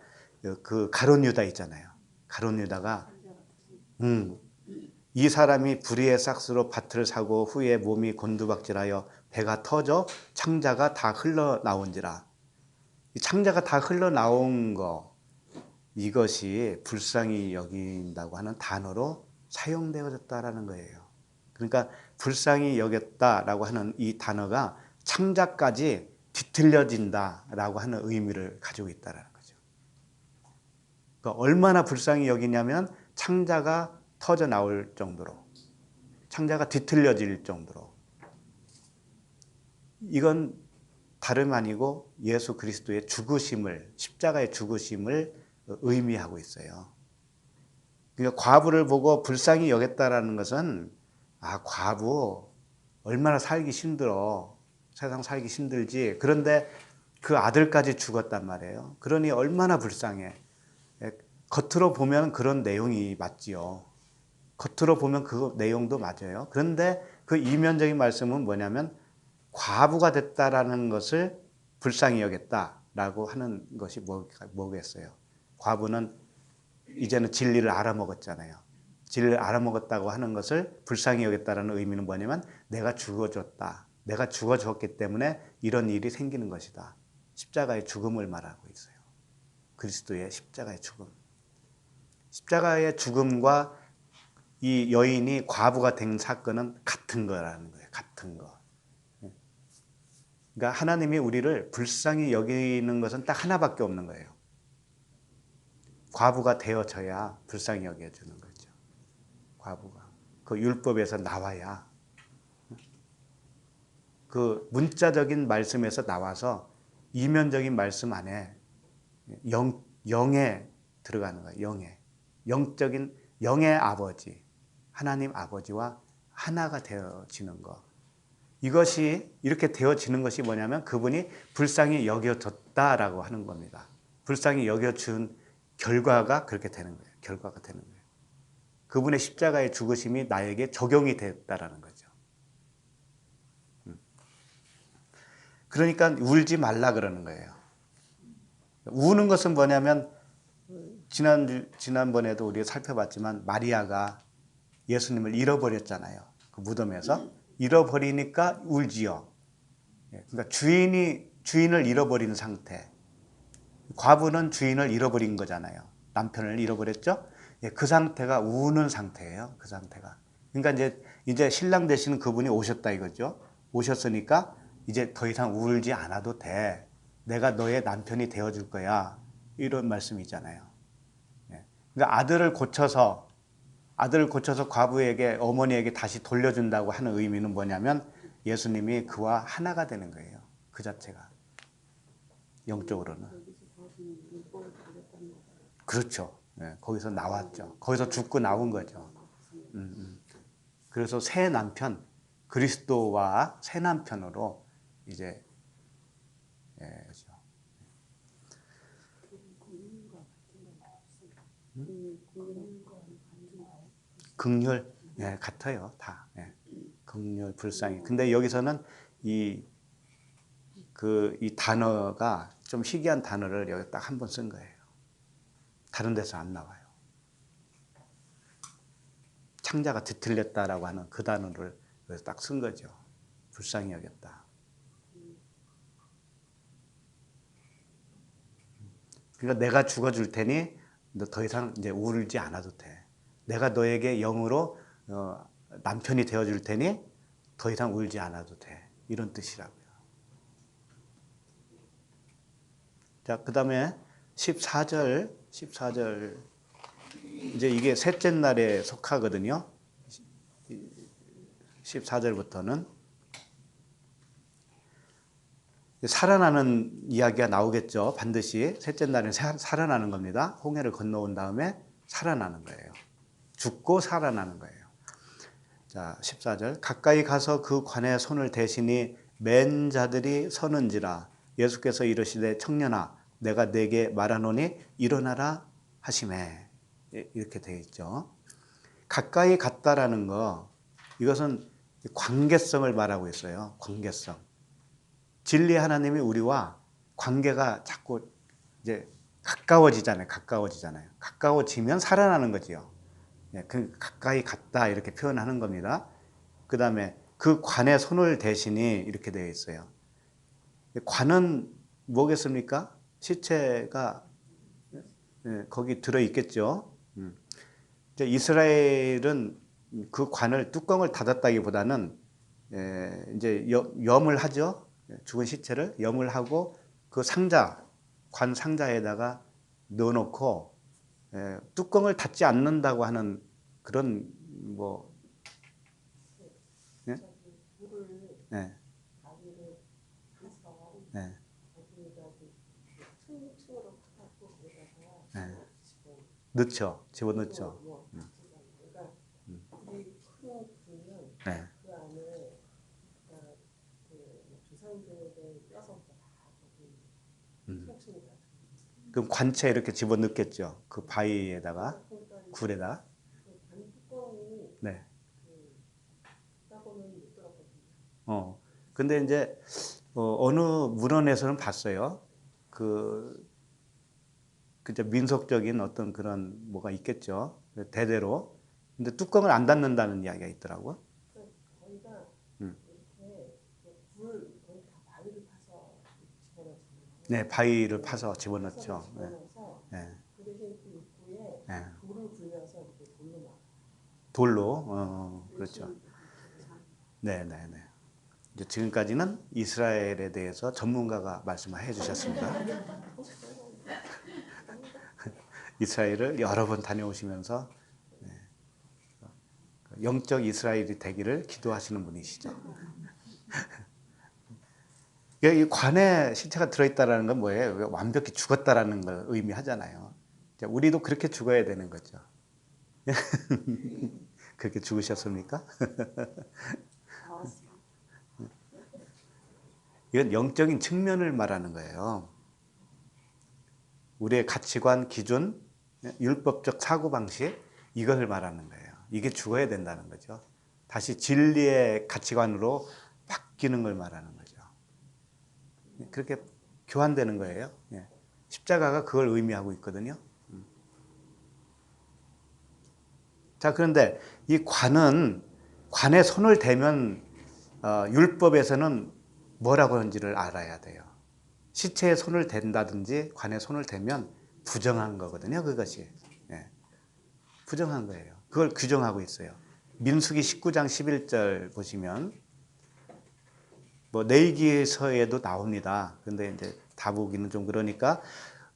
그 가룟 유다 있잖아요. 가룟 유다가 이 사람이 불의의 싹스로 밭을 사고 후에 몸이 곤두박질하여 배가 터져 창자가 다 흘러나온지라. 이 창자가 다 흘러나온 거 이것이 불쌍히 여긴다고 하는 단어로 사용되어졌다라는 거예요. 그러니까 불쌍히 여겼다라고 하는 이 단어가 창자까지 뒤틀려진다라고 하는 의미를 가지고 있다는 거죠. 그러니까 얼마나 불쌍히 여기냐면 창자가 터져 나올 정도로, 창자가 뒤틀려질 정도로. 이건 다름 아니고 예수 그리스도의 죽으심을, 십자가의 죽으심을 의미하고 있어요. 그러니까 과부를 보고 불쌍히 여겼다라는 것은 과부 얼마나 살기 힘들어. 세상 살기 힘들지. 그런데 그 아들까지 죽었단 말이에요. 그러니 얼마나 불쌍해. 겉으로 보면 그런 내용이 맞지요. 겉으로 보면 그 내용도 맞아요. 그런데 그 이면적인 말씀은 뭐냐면 과부가 됐다라는 것을 불쌍히 여겼다라고 하는 것이 뭐겠어요? 과부는 이제는 진리를 알아먹었잖아요. 진리를 알아먹었다고 하는 것을 불쌍히 여겼다라는 의미는 뭐냐면 내가 죽어줬다. 내가 죽어줬기 때문에 이런 일이 생기는 것이다. 십자가의 죽음을 말하고 있어요. 그리스도의 십자가의 죽음. 십자가의 죽음과 이 여인이 과부가 된 사건은 같은 거라는 거예요. 같은 거. 그러니까 하나님이 우리를 불쌍히 여기는 것은 딱 하나밖에 없는 거예요. 과부가 되어져야 불쌍히 여겨주는 거죠. 과부가. 그 율법에서 나와야. 그 문자적인 말씀에서 나와서 이면적인 말씀 안에 영에 들어가는 거예요. 영에. 영적인 영의 아버지, 하나님 아버지와 하나가 되어지는 것. 이것이 이렇게 되어지는 것이 뭐냐면 그분이 불쌍히 여겨졌다라고 하는 겁니다. 불쌍히 여겨준 결과가 그렇게 되는 거예요. 결과가 되는 거예요. 그분의 십자가의 죽으심이 나에게 적용이 됐다라는 거죠. 그러니까 울지 말라 그러는 거예요. 우는 것은 뭐냐면 지난번에도 우리가 살펴봤지만 마리아가 예수님을 잃어버렸잖아요. 그 무덤에서. 잃어버리니까 울지요. 그러니까 주인을 잃어버린 상태. 과부는 주인을 잃어버린 거잖아요. 남편을 잃어버렸죠. 그 상태가 우는 상태예요. 그 상태가. 그러니까 이제 신랑 되시는 그분이 오셨다 이거죠. 오셨으니까 이제 더 이상 울지 않아도 돼. 내가 너의 남편이 되어줄 거야. 이런 말씀이잖아요. 그러니까 아들을 고쳐서 과부에게, 어머니에게 다시 돌려준다고 하는 의미는 뭐냐면 예수님이 그와 하나가 되는 거예요. 그 자체가. 영적으로는. 그렇죠. 거기서 나왔죠. 거기서 죽고 나온 거죠. 그래서 새 남편, 그리스도와 새 남편으로 이제, 그렇죠. 긍휼, 같아요, 다. 긍휼, 불쌍히. 근데 여기서는 이 단어가 좀 희귀한 단어를 여기 딱 한 번 쓴 거예요. 다른 데서 안 나와요. 창자가 뒤틀렸다라고 하는 그 단어를 여기서 딱 쓴 거죠. 불쌍히 여겼다. 그러니까 내가 죽어줄 테니 너 더 이상 이제 울지 않아도 돼. 내가 너에게 영으로 남편이 되어줄 테니 더 이상 울지 않아도 돼. 이런 뜻이라고요. 자, 그 다음에 14절. 이제 이게 셋째 날에 속하거든요. 14절부터는. 살아나는 이야기가 나오겠죠. 반드시 셋째 날에 살아나는 겁니다. 홍해를 건너온 다음에 살아나는 거예요. 죽고 살아나는 거예요. 자, 14절. 가까이 가서 그 관에 손을 대시니 맨 자들이 서는지라. 예수께서 이르시되 청년아 내가 네게 말하노니 일어나라 하시매. 이렇게 되어 있죠. 가까이 갔다라는 거, 이것은 관계성을 말하고 있어요. 관계성. 진리 하나님이 우리와 관계가 자꾸 이제 가까워지잖아요. 가까워지면 살아나는 거지요. 그 가까이 갔다 이렇게 표현하는 겁니다. 그 다음에 그 관에 손을 대시니 이렇게 되어 있어요. 관은 뭐겠습니까? 시체가 거기 들어 있겠죠. 이스라엘은 그 관을 뚜껑을 닫았다기보다는 이제 염을 하죠. 죽은 시체를 염을 하고 그 상자, 관 상자에다가 넣어놓고 뚜껑을 닫지 않는다고 하는 그런 뭐 예? 네. 네. 네. 넣죠. 집어넣죠. 네. 그럼 관체에 이렇게 집어넣겠죠. 그 바위에다가 굴에다. 네. 근데 이제 어느 문헌에서는 봤어요. 그저 민속적인 어떤 그런 뭐가 있겠죠. 대대로. 근데 뚜껑을 안 닫는다는 이야기가 있더라고요. 네, 바위를 파서 집어넣죠. 네. 네. 네. 돌로, 그렇죠. 네, 네, 네. 이제 지금까지는 이스라엘에 대해서 전문가가 말씀을 해주셨습니다. 이스라엘을 여러 번 다녀오시면서 영적 이스라엘이 되기를 기도하시는 분이시죠. 이 관에 시체가 들어있다는 건 뭐예요? 완벽히 죽었다라는 걸 의미하잖아요. 우리도 그렇게 죽어야 되는 거죠. 그렇게 죽으셨습니까? 이건 영적인 측면을 말하는 거예요. 우리의 가치관, 기준, 율법적 사고방식, 이것을 말하는 거예요. 이게 죽어야 된다는 거죠. 다시 진리의 가치관으로 바뀌는 걸 말하는 거죠. 그렇게 교환되는 거예요. 십자가가 그걸 의미하고 있거든요. 자, 그런데 이 관에 손을 대면 율법에서는 뭐라고 하는지를 알아야 돼요. 시체에 손을 댄다든지 관에 손을 대면 부정한 거거든요. 그것이. 부정한 거예요. 그걸 규정하고 있어요. 민수기 19장 11절 보시면 뭐 레위기서에도 나옵니다. 근데 이제 다 보기는 좀 그러니까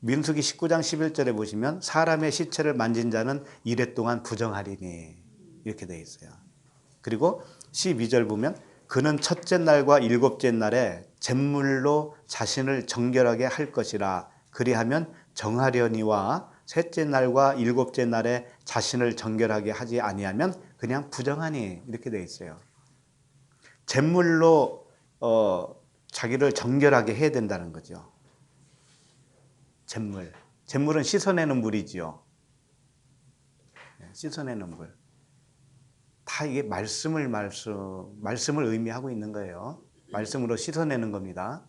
민수기 19장 11절에 보시면 사람의 시체를 만진 자는 이래 동안 부정하리니 이렇게 돼 있어요. 그리고 12절 보면 그는 첫째 날과 일곱째 날에 잿물로 자신을 정결하게 할 것이라 그리하면 정하려니와 셋째 날과 일곱째 날에 자신을 정결하게 하지 아니하면 그냥 부정하니 이렇게 돼 있어요. 잿물로 자기를 정결하게 해야 된다는 거죠. 잿물은 씻어내는 물이지요. 씻어내는 물. 다 이게 말씀을 의미하고 있는 거예요. 말씀으로 씻어내는 겁니다.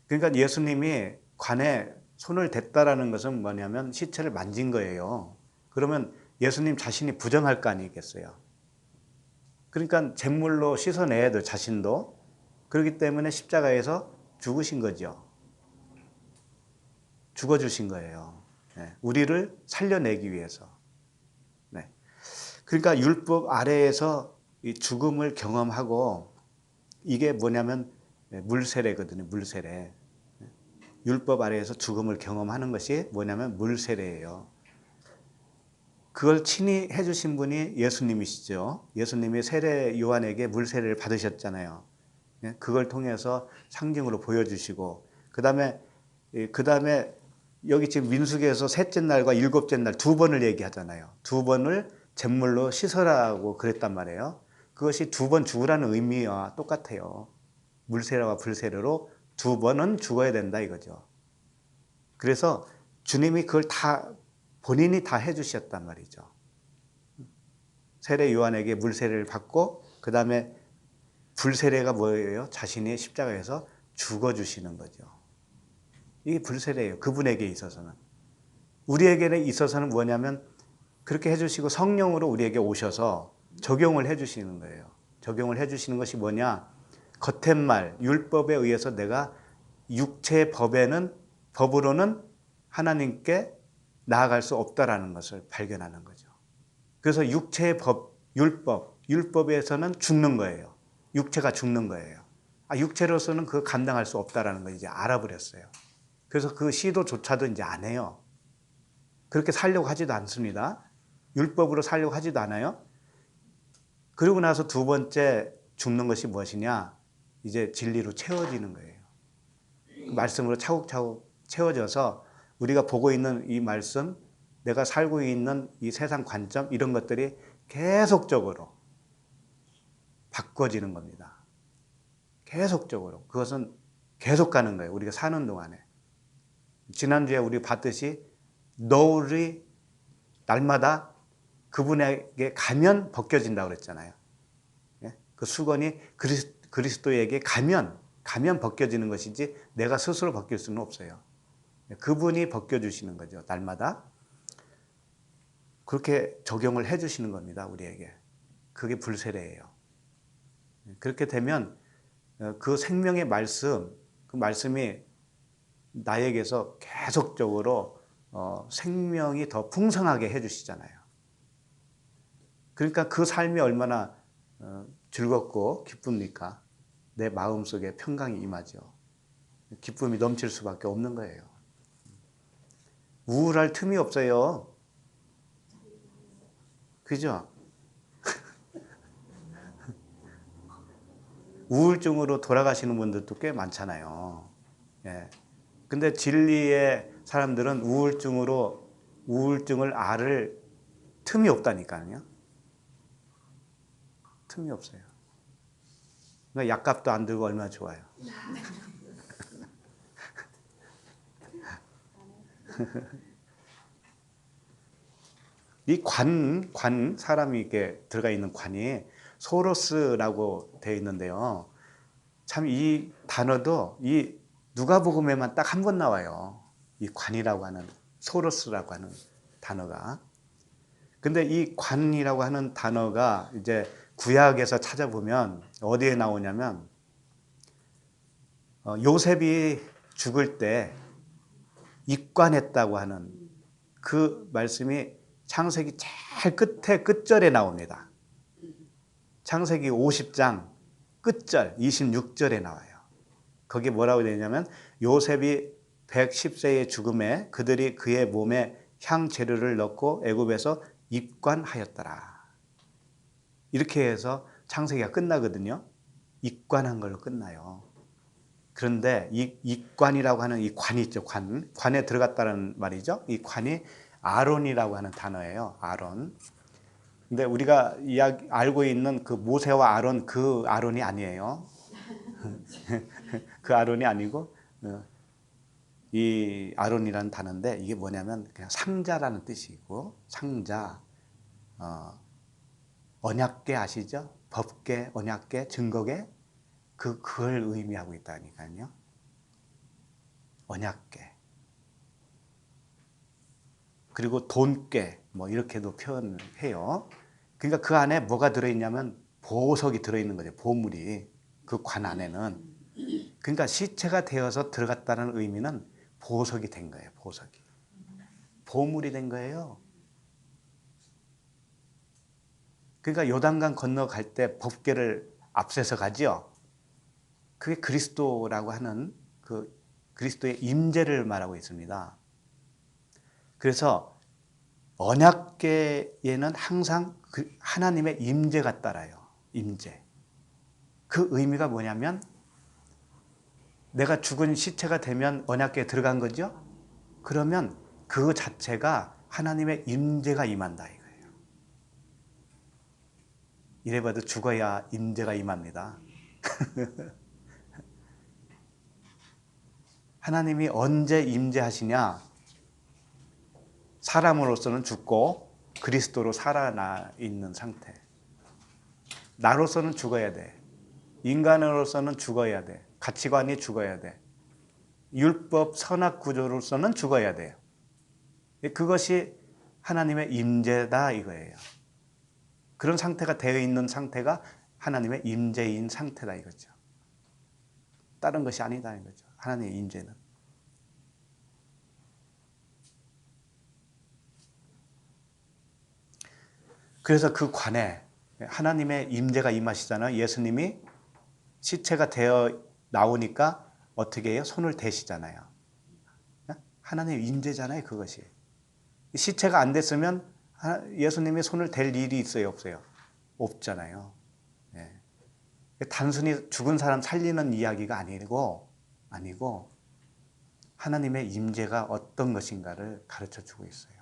그러니까 예수님이 관에 손을 댔다라는 것은 뭐냐면 시체를 만진 거예요. 그러면 예수님 자신이 부정할 거 아니겠어요. 그러니까 잿물로 씻어내야 돼요. 자신도. 그렇기 때문에 십자가에서 죽으신 거죠. 죽어주신 거예요. 우리를 살려내기 위해서. 그러니까 율법 아래에서 이 죽음을 경험하고 이게 뭐냐면 물세례거든요. 물세례. 율법 아래에서 죽음을 경험하는 것이 뭐냐면 물세례예요. 그걸 친히 해주신 분이 예수님이시죠. 예수님이 세례 요한에게 물세례를 받으셨잖아요. 그걸 통해서 상징으로 보여주시고 그 다음에 여기 지금 민수기에서 셋째 날과 일곱째 날 두 번을 얘기하잖아요. 두 번을 잿물로 씻어라고 그랬단 말이에요. 그것이 두 번 죽으라는 의미와 똑같아요. 물세례와 불세례로 두 번은 죽어야 된다 이거죠. 그래서 주님이 그걸 다 본인이 다 해주셨단 말이죠. 세례 요한에게 물세례를 받고 그 다음에 불세례가 뭐예요? 자신이 십자가에서 죽어주시는 거죠. 이게 불세례예요. 그분에게 있어서는. 우리에게 있어서는 뭐냐면 그렇게 해주시고 성령으로 우리에게 오셔서 적용을 해주시는 거예요. 적용을 해주시는 것이 뭐냐? 겉의 말, 율법에 의해서 내가 육체의 법으로는 하나님께 나아갈 수 없다라는 것을 발견하는 거죠. 그래서 육체의 법, 율법에서는 죽는 거예요. 육체가 죽는 거예요. 육체로서는 그거 감당할 수 없다라는 걸 이제 알아버렸어요. 그래서 그 시도조차도 이제 안 해요. 그렇게 살려고 하지도 않습니다. 율법으로 살려고 하지도 않아요. 그리고 나서 두 번째 죽는 것이 무엇이냐? 이제 진리로 채워지는 거예요. 그 말씀으로 차곡차곡 채워져서 우리가 보고 있는 이 말씀, 내가 살고 있는 이 세상 관점, 이런 것들이 계속적으로 바꿔지는 겁니다. 계속적으로. 그것은 계속 가는 거예요. 우리가 사는 동안에. 지난주에 우리 봤듯이 노을이 날마다 그분에게 가면 벗겨진다고 그랬잖아요. 그 수건이 그리스도에게 가면 벗겨지는 것이지 내가 스스로 벗길 수는 없어요. 그분이 벗겨주시는 거죠. 날마다. 그렇게 적용을 해주시는 겁니다. 우리에게. 그게 불세례예요. 그렇게 되면 그 생명의 말씀, 그 말씀이 나에게서 계속적으로 생명이 더 풍성하게 해주시잖아요. 그러니까 그 삶이 얼마나 즐겁고 기쁩니까? 내 마음속에 평강이 임하죠. 기쁨이 넘칠 수밖에 없는 거예요. 우울할 틈이 없어요. 그죠? 우울증으로 돌아가시는 분들도 꽤 많잖아요. 예. 근데 진리의 사람들은 우울증을 앓을 틈이 없다니까요. 틈이 없어요. 그러니까 약값도 안 들고 얼마나 좋아요. 이 사람이 이렇게 들어가 있는 관이 소로스라고 되어 있는데요. 참 이 단어도 이 누가복음에만 딱 한 번 나와요. 이 관이라고 하는, 소로스라고 하는 단어가. 근데 이 관이라고 하는 단어가 이제 구약에서 찾아보면 어디에 나오냐면 요셉이 죽을 때 입관했다고 하는 그 말씀이 창세기 제일 끝에 끝절에 나옵니다. 창세기 50장 끝절 26절에 나와요. 거기에 뭐라고 되냐면 요셉이 110세의 죽음에 그들이 그의 몸에 향재료를 넣고 애굽에서 입관하였더라. 이렇게 해서 창세기가 끝나거든요. 입관한 걸로 끝나요. 그런데 이 입관이라고 하는 이 관이 있죠. 관에 들어갔다는 말이죠. 이 관이 아론이라고 하는 단어예요. 아론. 근데 우리가 알고 있는 그 모세와 아론, 그 아론이 아니에요. 그 아론이 아니고 이 아론이라는 단어인데 이게 뭐냐면 그냥 상자라는 뜻이고, 상자, 언약궤 아시죠? 법궤, 언약궤, 증거궤, 그걸 의미하고 있다니까요. 언약궤. 그리고 돈궤, 뭐 이렇게도 표현해요. 그러니까 그 안에 뭐가 들어있냐면 보석이 들어있는 거죠. 보물이. 그 관 안에는. 그러니까 시체가 되어서 들어갔다는 의미는 보석이 된 거예요. 보석이. 보물이 된 거예요. 그러니까 요단강 건너갈 때 법궤를 앞세서 가죠. 그게 그리스도라고 하는 그 그리스도의 임재를 말하고 있습니다. 그래서 언약궤에는 항상 하나님의 임재가 따라요. 임재. 그 의미가 뭐냐면 내가 죽은 시체가 되면 언약궤에 들어간 거죠. 그러면 그 자체가 하나님의 임재가 임한다 이거예요. 이래봐도 죽어야 임재가 임합니다. 하나님이 언제 임재하시냐? 사람으로서는 죽고 그리스도로 살아나 있는 상태. 나로서는 죽어야 돼. 인간으로서는 죽어야 돼. 가치관이 죽어야 돼. 율법 선악 구조로서는 죽어야 돼요. 그것이 하나님의 임재다 이거예요. 그런 상태가 되어 있는 상태가 하나님의 임재인 상태다 이거죠. 다른 것이 아니다 이거죠. 하나님의 임재는. 그래서 그 관에 하나님의 임재가 임하시잖아요. 예수님이 시체가 되어 나오니까 어떻게 해요? 손을 대시잖아요. 하나님의 임재잖아요, 그것이. 시체가 안 됐으면 예수님이 손을 댈 일이 있어요, 없어요? 없잖아요. 예. 단순히 죽은 사람 살리는 이야기가 아니고 하나님의 임재가 어떤 것인가를 가르쳐 주고 있어요.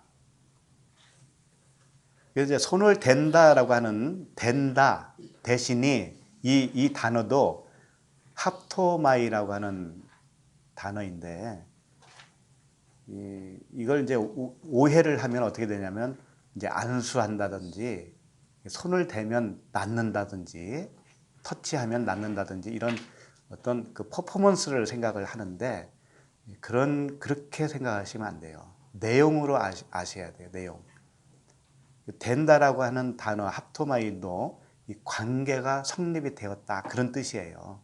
그래서 이제 손을 댄다라고 하는 댄다 대신이 이 단어도 합토마이라고 하는 단어인데 이걸 이제 오해를 하면 어떻게 되냐면 이제 안수한다든지 손을 대면 낫는다든지 터치하면 낫는다든지 이런 어떤 그 퍼포먼스를 생각을 하는데 그렇게 생각하시면 안 돼요. 내용으로 아셔야 돼요. 내용. 된다라고 하는 단어 합토마이도 이 관계가 성립이 되었다 그런 뜻이에요.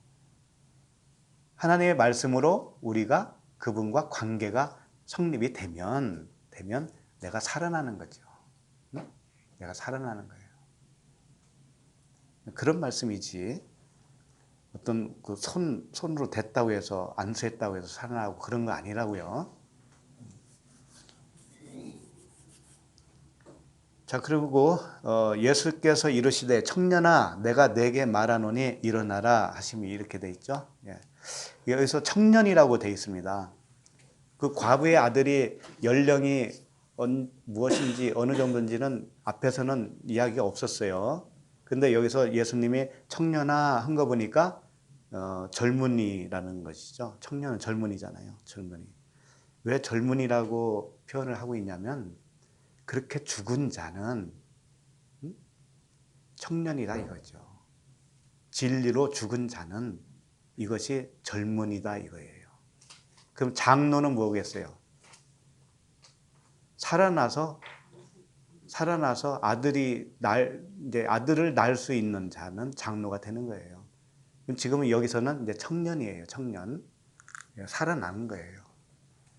하나님의 말씀으로 우리가 그분과 관계가 성립이 되면 내가 살아나는 거죠. 응? 내가 살아나는 거예요. 그런 말씀이지. 어떤 그 손으로 댔다고 해서 안수했다고 해서 살아나고 그런 거 아니라고요. 자, 그리고 예수께서 이르시되 청년아 내가 내게 말하노니 일어나라 하심이 이렇게 돼 있죠. 예. 여기서 청년이라고 돼 있습니다. 그 과부의 아들이 연령이 무엇인지 어느 정도인지는 앞에서는 이야기가 없었어요. 근데 여기서 예수님이 청년아 한 거 보니까 젊은이라는 것이죠. 청년은 젊은이잖아요. 젊은이. 왜 젊은이라고 표현을 하고 있냐면 그렇게 죽은 자는 청년이다 이거죠. 진리로 죽은 자는 이것이 젊은이다 이거예요. 그럼 장로는 뭐겠어요? 살아나서 이제 아들을 낳을 수 있는 자는 장로가 되는 거예요. 그럼 지금은 여기서는 이제 청년이에요. 청년. 살아나는 거예요.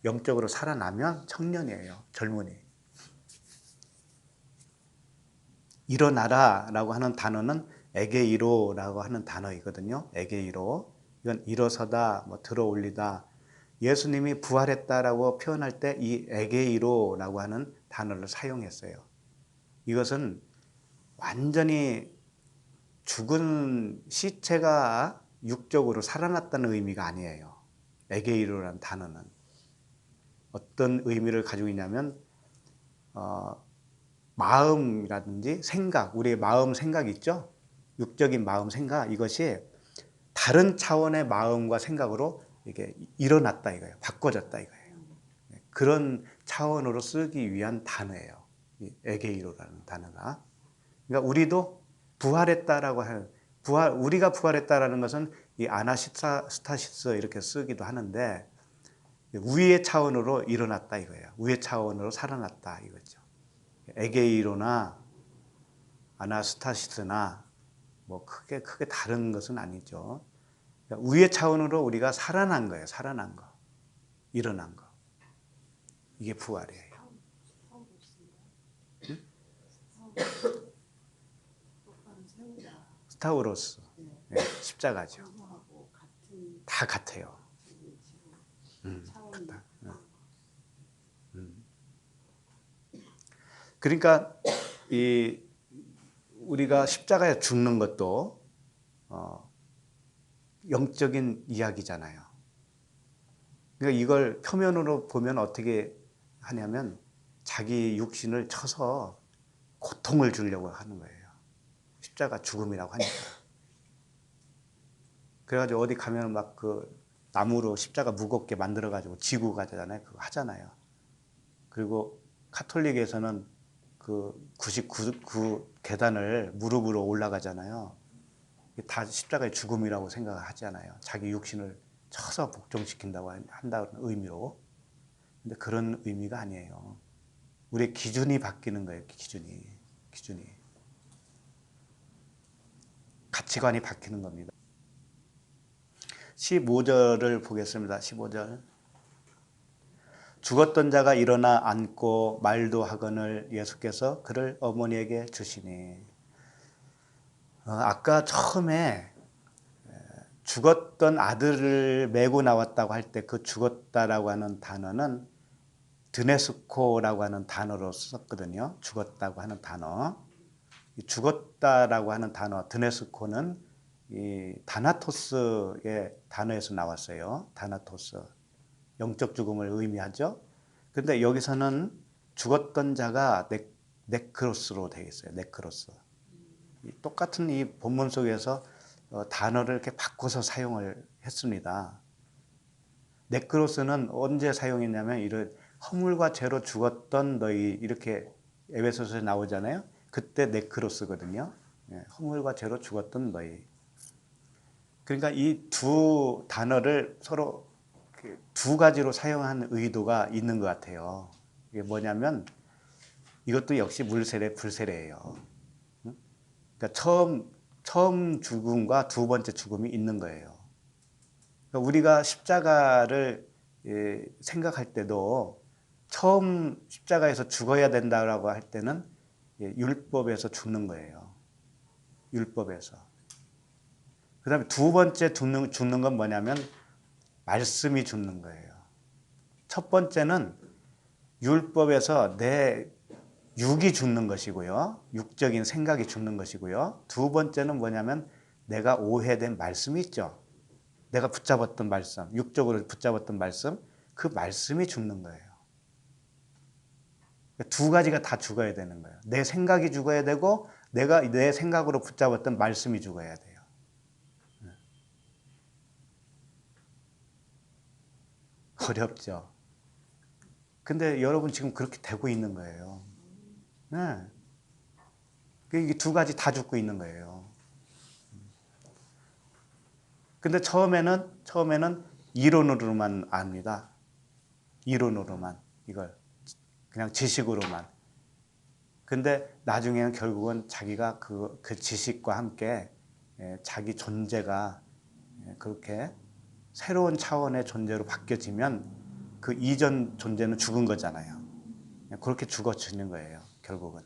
영적으로 살아나면 청년이에요. 젊은이. 일어나라라고 하는 단어는 에게이로라고 하는 단어이거든요. 에게이로. 이건 일어서다, 뭐 들어올리다. 예수님이 부활했다라고 표현할 때 이 에게이로라고 하는 단어를 사용했어요. 이것은 완전히 죽은 시체가 육적으로 살아났다는 의미가 아니에요. 에게이로라는 단어는 어떤 의미를 가지고 있냐면 마음이라든지 생각, 우리의 마음 생각 있죠? 육적인 마음 생각 이것이 다른 차원의 마음과 생각으로 이게 일어났다 이거예요. 바꿔졌다 이거예요. 그런 차원으로 쓰기 위한 단어예요. 이 에게이로라는 단어가. 그러니까 우리도 부활했다라고 하는 우리가 부활했다라는 것은 이 아나스타시스 이렇게 쓰기도 하는데 위의 차원으로 일어났다 이거예요. 위의 차원으로 살아났다 이거죠. 에게이로나 아나스타시스나 뭐 크게 다른 것은 아니죠. 그러니까 위의 차원으로 우리가 살아난 거예요. 살아난 거. 일어난 거. 이게 부활이에요. 응? 스타우로스. 네, 십자가죠. 다 같아요. 같다. 그러니까 우리가 십자가에 죽는 것도 영적인 이야기잖아요. 그러니까 이걸 표면으로 보면 어떻게 하냐면 자기 육신을 쳐서 고통을 주려고 하는 거예요. 십자가 죽음이라고 하니까. 그래가지고 어디 가면 막 그 나무로 십자가 무겁게 만들어가지고 지고 가잖아요. 그거 하잖아요. 그리고 카톨릭에서는 그 99 계단을 무릎으로 올라가잖아요. 다 십자가의 죽음이라고 생각하잖아요. 자기 육신을 쳐서 복종시킨다고 한다는 의미로. 근데 그런 의미가 아니에요. 우리의 기준이 바뀌는 거예요. 기준이. 가치관이 바뀌는 겁니다. 15절을 보겠습니다. 15절. 죽었던 자가 일어나 앉고 말도 하거늘 예수께서 그를 어머니에게 주시니. 아까 처음에 죽었던 아들을 메고 나왔다고 할 때 그 죽었다라고 하는 단어는 드네스코라고 하는 단어로 썼거든요. 죽었다고 하는 단어. 이 죽었다라고 하는 단어 드네스코는 이 다나토스의 단어에서 나왔어요. 다나토스. 영적 죽음을 의미하죠. 근데 여기서는 죽었던 자가 네크로스로 되어 있어요. 네크로스. 똑같은 이 본문 속에서 단어를 이렇게 바꿔서 사용을 했습니다. 네크로스는 언제 사용했냐면 이런 허물과 죄로 죽었던 너희 이렇게 에베소서에 나오잖아요. 그때 네크로스거든요. 허물과 죄로 죽었던 너희. 그러니까 이 두 단어를 서로 두 가지로 사용한 의도가 있는 것 같아요. 이게 뭐냐면 이것도 역시 물세례 불세례예요. 그러니까 처음 죽음과 두 번째 죽음이 있는 거예요. 그러니까 우리가 십자가를 생각할 때도 처음 십자가에서 죽어야 된다라고 할 때는 율법에서 죽는 거예요. 율법에서. 그 다음에 두 번째 죽는 건 뭐냐면 말씀이 죽는 거예요. 첫 번째는 율법에서 내 육이 죽는 것이고요. 육적인 생각이 죽는 것이고요. 두 번째는 뭐냐면 내가 오해된 말씀이 있죠. 내가 붙잡았던 말씀, 육적으로 붙잡았던 말씀, 그 말씀이 죽는 거예요. 두 가지가 다 죽어야 되는 거예요. 내 생각이 죽어야 되고 내가 내 생각으로 붙잡았던 말씀이 죽어야 돼요. 어렵죠. 근데 여러분 지금 그렇게 되고 있는 거예요. 네. 이게 두 가지 다 죽고 있는 거예요. 근데 처음에는 이론으로만 압니다. 이론으로만 이걸 그냥 지식으로만. 근데 나중에는 결국은 자기가 그 지식과 함께 자기 존재가 그렇게 새로운 차원의 존재로 바뀌어지면 그 이전 존재는 죽은 거잖아요. 그렇게 죽어지는 거예요. 결국은.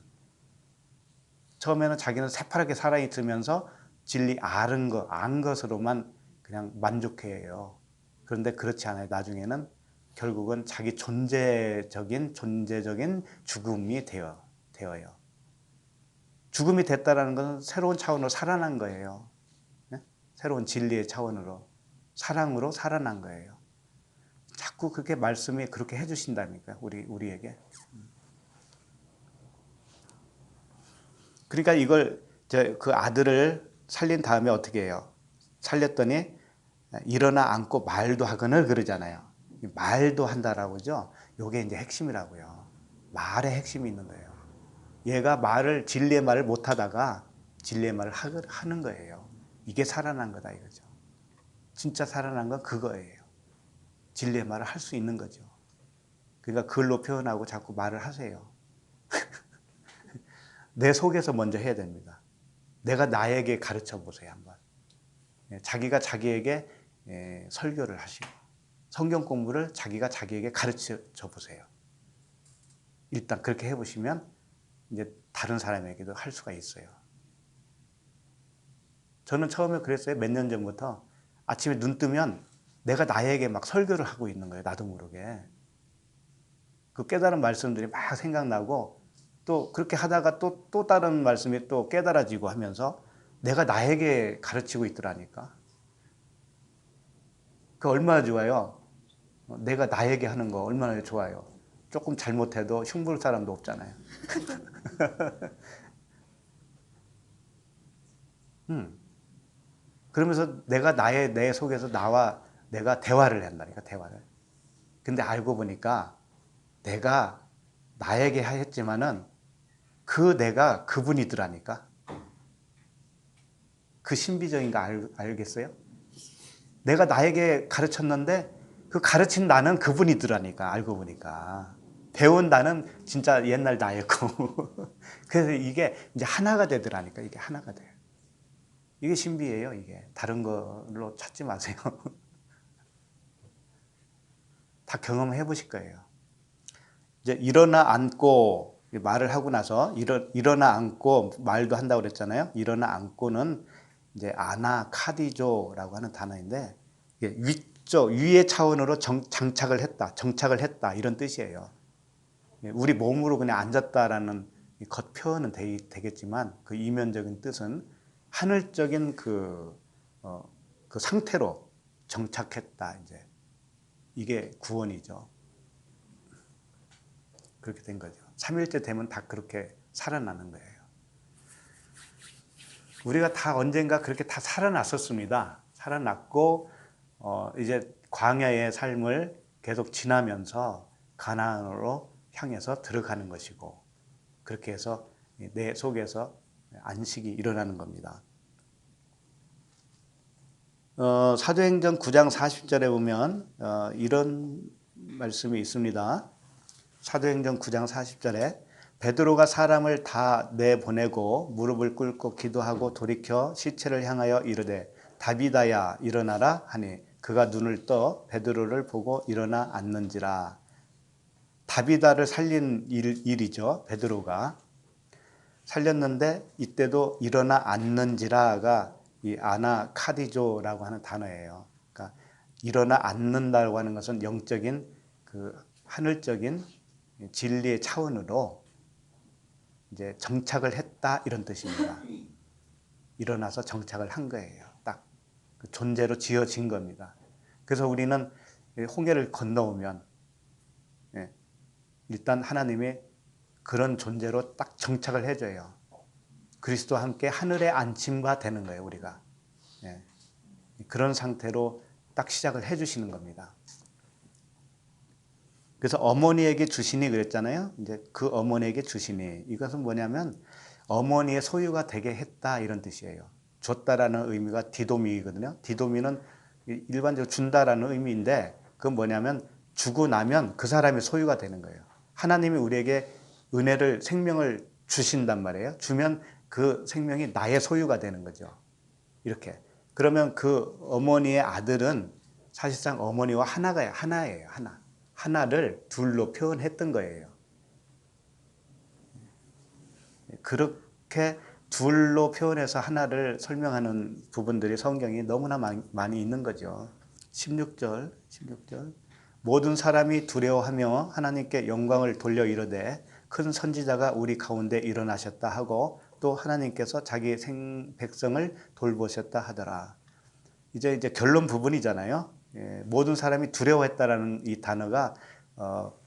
처음에는 자기는 새파랗게 살아있으면서 진리 안 것으로만 그냥 만족해요. 그런데 그렇지 않아요. 나중에는 결국은 자기 존재적인 죽음이 되어요. 죽음이 됐다라는 것은 새로운 차원으로 살아난 거예요. 네? 새로운 진리의 차원으로 사랑으로 살아난 거예요. 자꾸 그렇게 말씀이 그렇게 해주신다니까 우리에게. 그러니까 이걸 그 아들을 살린 다음에 어떻게 해요? 살렸더니 일어나 앉고 말도 하거늘 그러잖아요. 말도 한다라고 하죠. 이게 이제 핵심이라고요. 말에 핵심이 있는 거예요. 얘가 진리의 말을 못하다가 진리의 말을 하는 거예요. 이게 살아난 거다 이거죠. 진짜 살아난 건 그거예요. 진리의 말을 할 수 있는 거죠. 그러니까 글로 표현하고 자꾸 말을 하세요. 내 속에서 먼저 해야 됩니다. 내가 나에게 가르쳐 보세요 한번. 자기가 자기에게 설교를 하시고 성경 공부를 자기가 자기에게 가르쳐 보세요. 일단 그렇게 해보시면 이제 다른 사람에게도 할 수가 있어요. 저는 처음에 그랬어요. 몇 년 전부터 아침에 눈 뜨면 내가 나에게 막 설교를 하고 있는 거예요. 나도 모르게. 그 깨달은 말씀들이 막 생각나고 또 그렇게 하다가 또 다른 말씀이 또 깨달아지고 하면서 내가 나에게 가르치고 있더라니까. 그 얼마나 좋아요. 내가 나에게 하는 거 얼마나 좋아요. 조금 잘못해도 흉볼 사람도 없잖아요. 그러면서 내가 내 속에서 나와 내가 대화를 한다니까, 대화를. 근데 알고 보니까 내가 나에게 했지만은 그 내가 그분이더라니까. 그 신비적인 거 알겠어요? 내가 나에게 가르쳤는데 그 가르친 나는 그분이더라니까. 알고 보니까. 배운 나는 진짜 옛날 나였고. 그래서 이게 이제 하나가 되더라니까. 이게 하나가 돼요. 이게 신비예요. 이게 다른 걸로 찾지 마세요. 다 경험해 보실 거예요. 이제 일어나 앉고 말을 하고 나서 일어나 앉고 말도 한다고 그랬잖아요. 일어나 앉고는 이제 아나카디조라고 하는 단어인데 이게 위쪽 위의 차원으로 장착을 했다 이런 뜻이에요. 우리 몸으로 그냥 앉았다라는 겉 표현은 되겠지만 그 이면적인 뜻은 하늘적인 그 상태로 정착했다. 이제 이게 구원이죠. 그렇게 된 거죠. 3일째 되면 다 그렇게 살아나는 거예요. 우리가 다 언젠가 그렇게 다 살아났었습니다. 살아났고 이제 광야의 삶을 계속 지나면서 가나안으로 향해서 들어가는 것이고 그렇게 해서 내 속에서 안식이 일어나는 겁니다. 사도행전 9장 40절에 보면 이런 말씀이 있습니다. 사도행전 9장 40절에 베드로가 사람을 다 내보내고 무릎을 꿇고 기도하고 돌이켜 시체를 향하여 이르되 다비다야 일어나라 하니 그가 눈을 떠 베드로를 보고 일어나 앉는지라. 다비다를 살린 일이죠. 베드로가 살렸는데 이때도 일어나 앉는지라가 이 아나카디조라고 하는 단어예요. 그러니까 일어나 앉는다고 하는 것은 영적인 그 하늘적인 진리의 차원으로 이제 정착을 했다 이런 뜻입니다. 일어나서 정착을 한 거예요. 딱 그 존재로 지어진 겁니다. 그래서 우리는 홍해를 건너오면 일단 하나님이 그런 존재로 딱 정착을 해줘요. 그리스도와 함께 하늘에 안침과 되는 거예요. 우리가 그런 상태로 딱 시작을 해주시는 겁니다. 그래서 어머니에게 주시니 그랬잖아요. 이제 그 어머니에게 주시니 이것은 뭐냐면 어머니의 소유가 되게 했다 이런 뜻이에요. 줬다라는 의미가 디도미거든요. 디도미는 일반적으로 준다라는 의미인데 그건 뭐냐면 주고 나면 그 사람의 소유가 되는 거예요. 하나님이 우리에게 은혜를 생명을 주신단 말이에요. 주면 그 생명이 나의 소유가 되는 거죠. 이렇게. 그러면 그 어머니의 아들은 사실상 어머니와 하나예요. 하나. 하나를 둘로 표현했던 거예요. 그렇게 둘로 표현해서 하나를 설명하는 부분들이 성경이 너무나 많이 있는 거죠. 16절. 모든 사람이 두려워하며 하나님께 영광을 돌려 이르되 큰 선지자가 우리 가운데 일어나셨다 하고 또 하나님께서 자기 백성을 돌보셨다 하더라. 이제 결론 부분이잖아요. 모든 사람이 두려워했다라는 이 단어가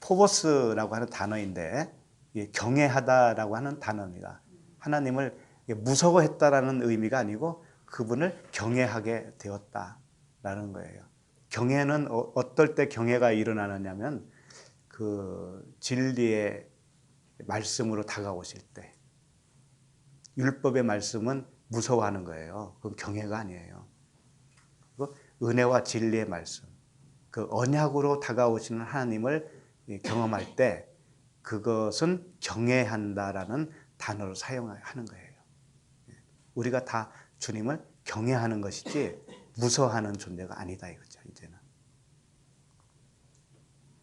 포보스라고 하는 단어인데 경외하다라고 하는 단어입니다. 하나님을 무서워했다라는 의미가 아니고 그분을 경외하게 되었다라는 거예요. 경외는 어떨 때 경외가 일어나느냐면 그 진리의 말씀으로 다가오실 때 율법의 말씀은 무서워하는 거예요. 그건 경외가 아니에요. 그리고 은혜와 진리의 말씀, 그 언약으로 다가오시는 하나님을 경험할 때 그것은 경외한다라는 단어를 사용하는 거예요. 우리가 다 주님을 경외하는 것이지 무서워하는 존재가 아니다 이거죠. 이제는.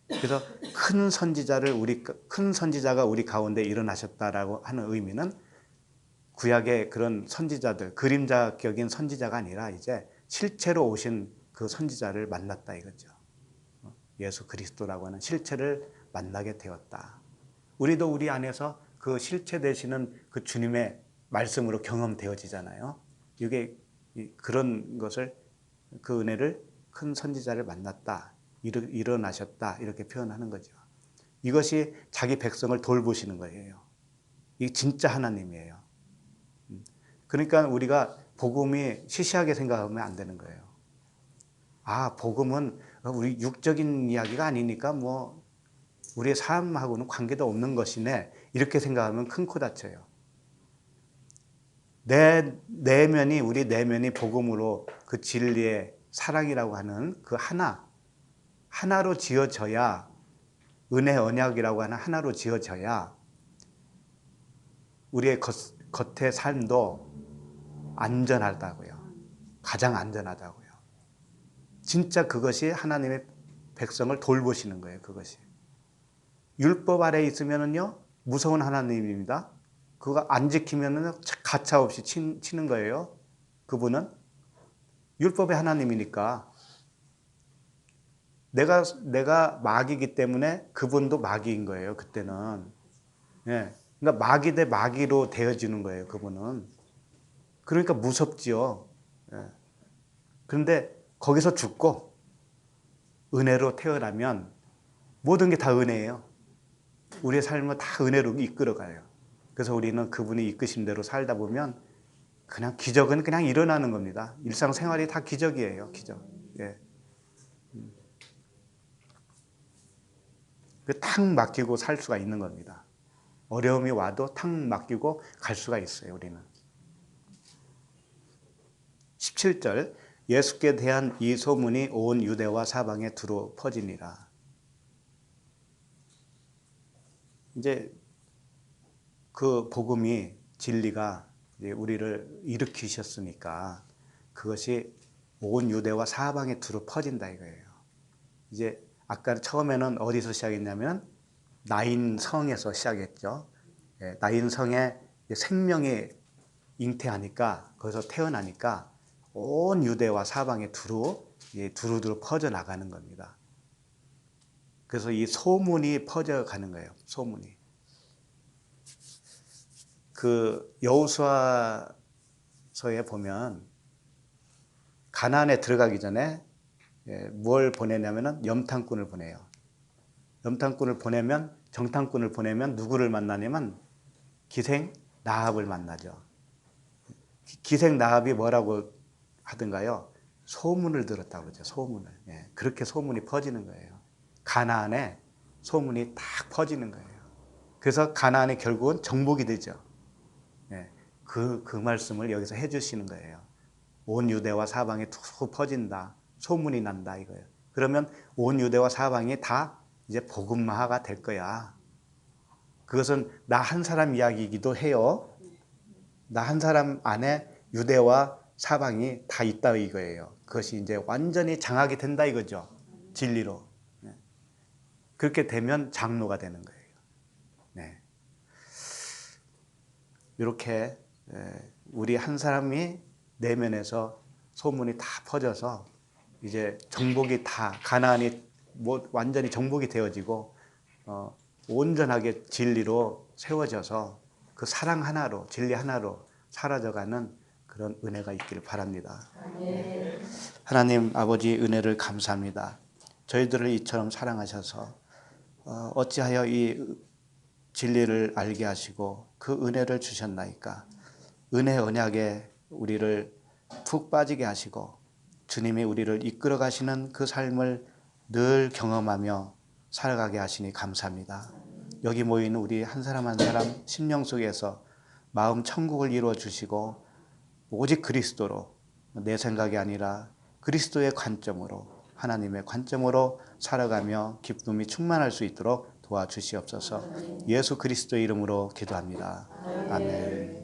그래서 큰 선지자가 우리 가운데 일어나셨다라고 하는 의미는 구약의 그런 선지자들, 그림자격인 선지자가 아니라 이제 실체로 오신 그 선지자를 만났다 이거죠. 예수 그리스도라고 하는 실체를 만나게 되었다. 우리도 우리 안에서 그 실체 되시는 그 주님의 말씀으로 경험되어지잖아요. 이게 그런 것을 그 은혜를 큰 선지자를 만났다. 일어나셨다. 이렇게 표현하는 거죠. 이것이 자기 백성을 돌보시는 거예요. 이게 진짜 하나님이에요. 그러니까 우리가 복음이 시시하게 생각하면 안 되는 거예요. 아, 복음은 우리 육적인 이야기가 아니니까 뭐 우리의 삶하고는 관계도 없는 것이네. 이렇게 생각하면 큰 코 다쳐요. 우리 내면이 복음으로 그 진리의 사랑이라고 하는 그 하나로 지어져야 은혜 언약이라고 하는 하나로 지어져야 우리의 겉의 삶도 안전하다고요. 가장 안전하다고요. 진짜 그것이 하나님의 백성을 돌보시는 거예요. 그것이. 율법 아래에 있으면은요, 무서운 하나님입니다. 그거 안 지키면은 가차없이 치는 거예요. 그분은 율법의 하나님이니까 내가 마귀이기 때문에 그분도 마귀인 거예요. 그때는. 예. 그러니까 마귀 대 마귀로 되어지는 거예요. 그분은. 그러니까 무섭지요. 예. 그런데 거기서 죽고 은혜로 태어나면 모든 게 다 은혜예요. 우리의 삶은 다 은혜로 이끌어가요. 그래서 우리는 그분이 이끄신 대로 살다 보면 그냥 기적은 그냥 일어나는 겁니다. 일상생활이 다 기적이에요. 기적. 예. 탁 맡기고 살 수가 있는 겁니다. 어려움이 와도 탁 맡기고 갈 수가 있어요. 우리는. 17절 예수께 대한 이 소문이 온 유대와 사방에 두루 퍼지니라. 이제 그 복음이 진리가 이제 우리를 일으키셨으니까 그것이 온 유대와 사방에 두루 퍼진다 이거예요. 이제 아까 처음에는 어디서 시작했냐면 나인성에서 시작했죠. 예, 나인성에 생명이 잉태하니까 거기서 태어나니까 온 유대와 사방에 두루두루 퍼져나가는 겁니다. 그래서 이 소문이 퍼져가는 거예요. 소문이. 그 여호수아서에 보면 가나안에 들어가기 전에 뭘 보내냐면은 염탐꾼을 보내요. 염탐꾼을 보내면 정탐꾼을 보내면 누구를 만나냐면 기생 라합을 만나죠. 기생 라합이 뭐라고 하던가요? 소문을 들었다고 그러죠. 소문을. 예, 그렇게 소문이 퍼지는 거예요. 가나안에 소문이 딱 퍼지는 거예요. 그래서 가나안이 결국은 정복이 되죠. 예, 그 말씀을 여기서 해주시는 거예요. 온 유대와 사방에 툭 퍼진다. 소문이 난다 이거예요. 그러면 온 유대와 사방이 다 이제 복음화가 될 거야. 그것은 나 한 사람 이야기이기도 해요. 나 한 사람 안에 유대와 사방이 다 있다 이거예요. 그것이 이제 완전히 장악이 된다 이거죠. 진리로. 그렇게 되면 장로가 되는 거예요. 네. 이렇게 우리 한 사람이 내면에서 소문이 다 퍼져서 이제 정복이 다 가나안이 완전히 정복이 되어지고 온전하게 진리로 세워져서 그 사랑 하나로 진리 하나로 사라져가는 그런 은혜가 있기를 바랍니다. 하나님 아버지 은혜를 감사합니다. 저희들을 이처럼 사랑하셔서 어찌하여 이 진리를 알게 하시고 그 은혜를 주셨나이까. 은혜 언약에 우리를 푹 빠지게 하시고 주님이 우리를 이끌어 가시는 그 삶을 늘 경험하며 살아가게 하시니 감사합니다. 여기 모이는 우리 한 사람 한 사람 심령 속에서 마음 천국을 이루어 주시고 오직 그리스도로 내 생각이 아니라 그리스도의 관점으로 하나님의 관점으로 살아가며 기쁨이 충만할 수 있도록 도와주시옵소서. 예수 그리스도의 이름으로 기도합니다. 아멘.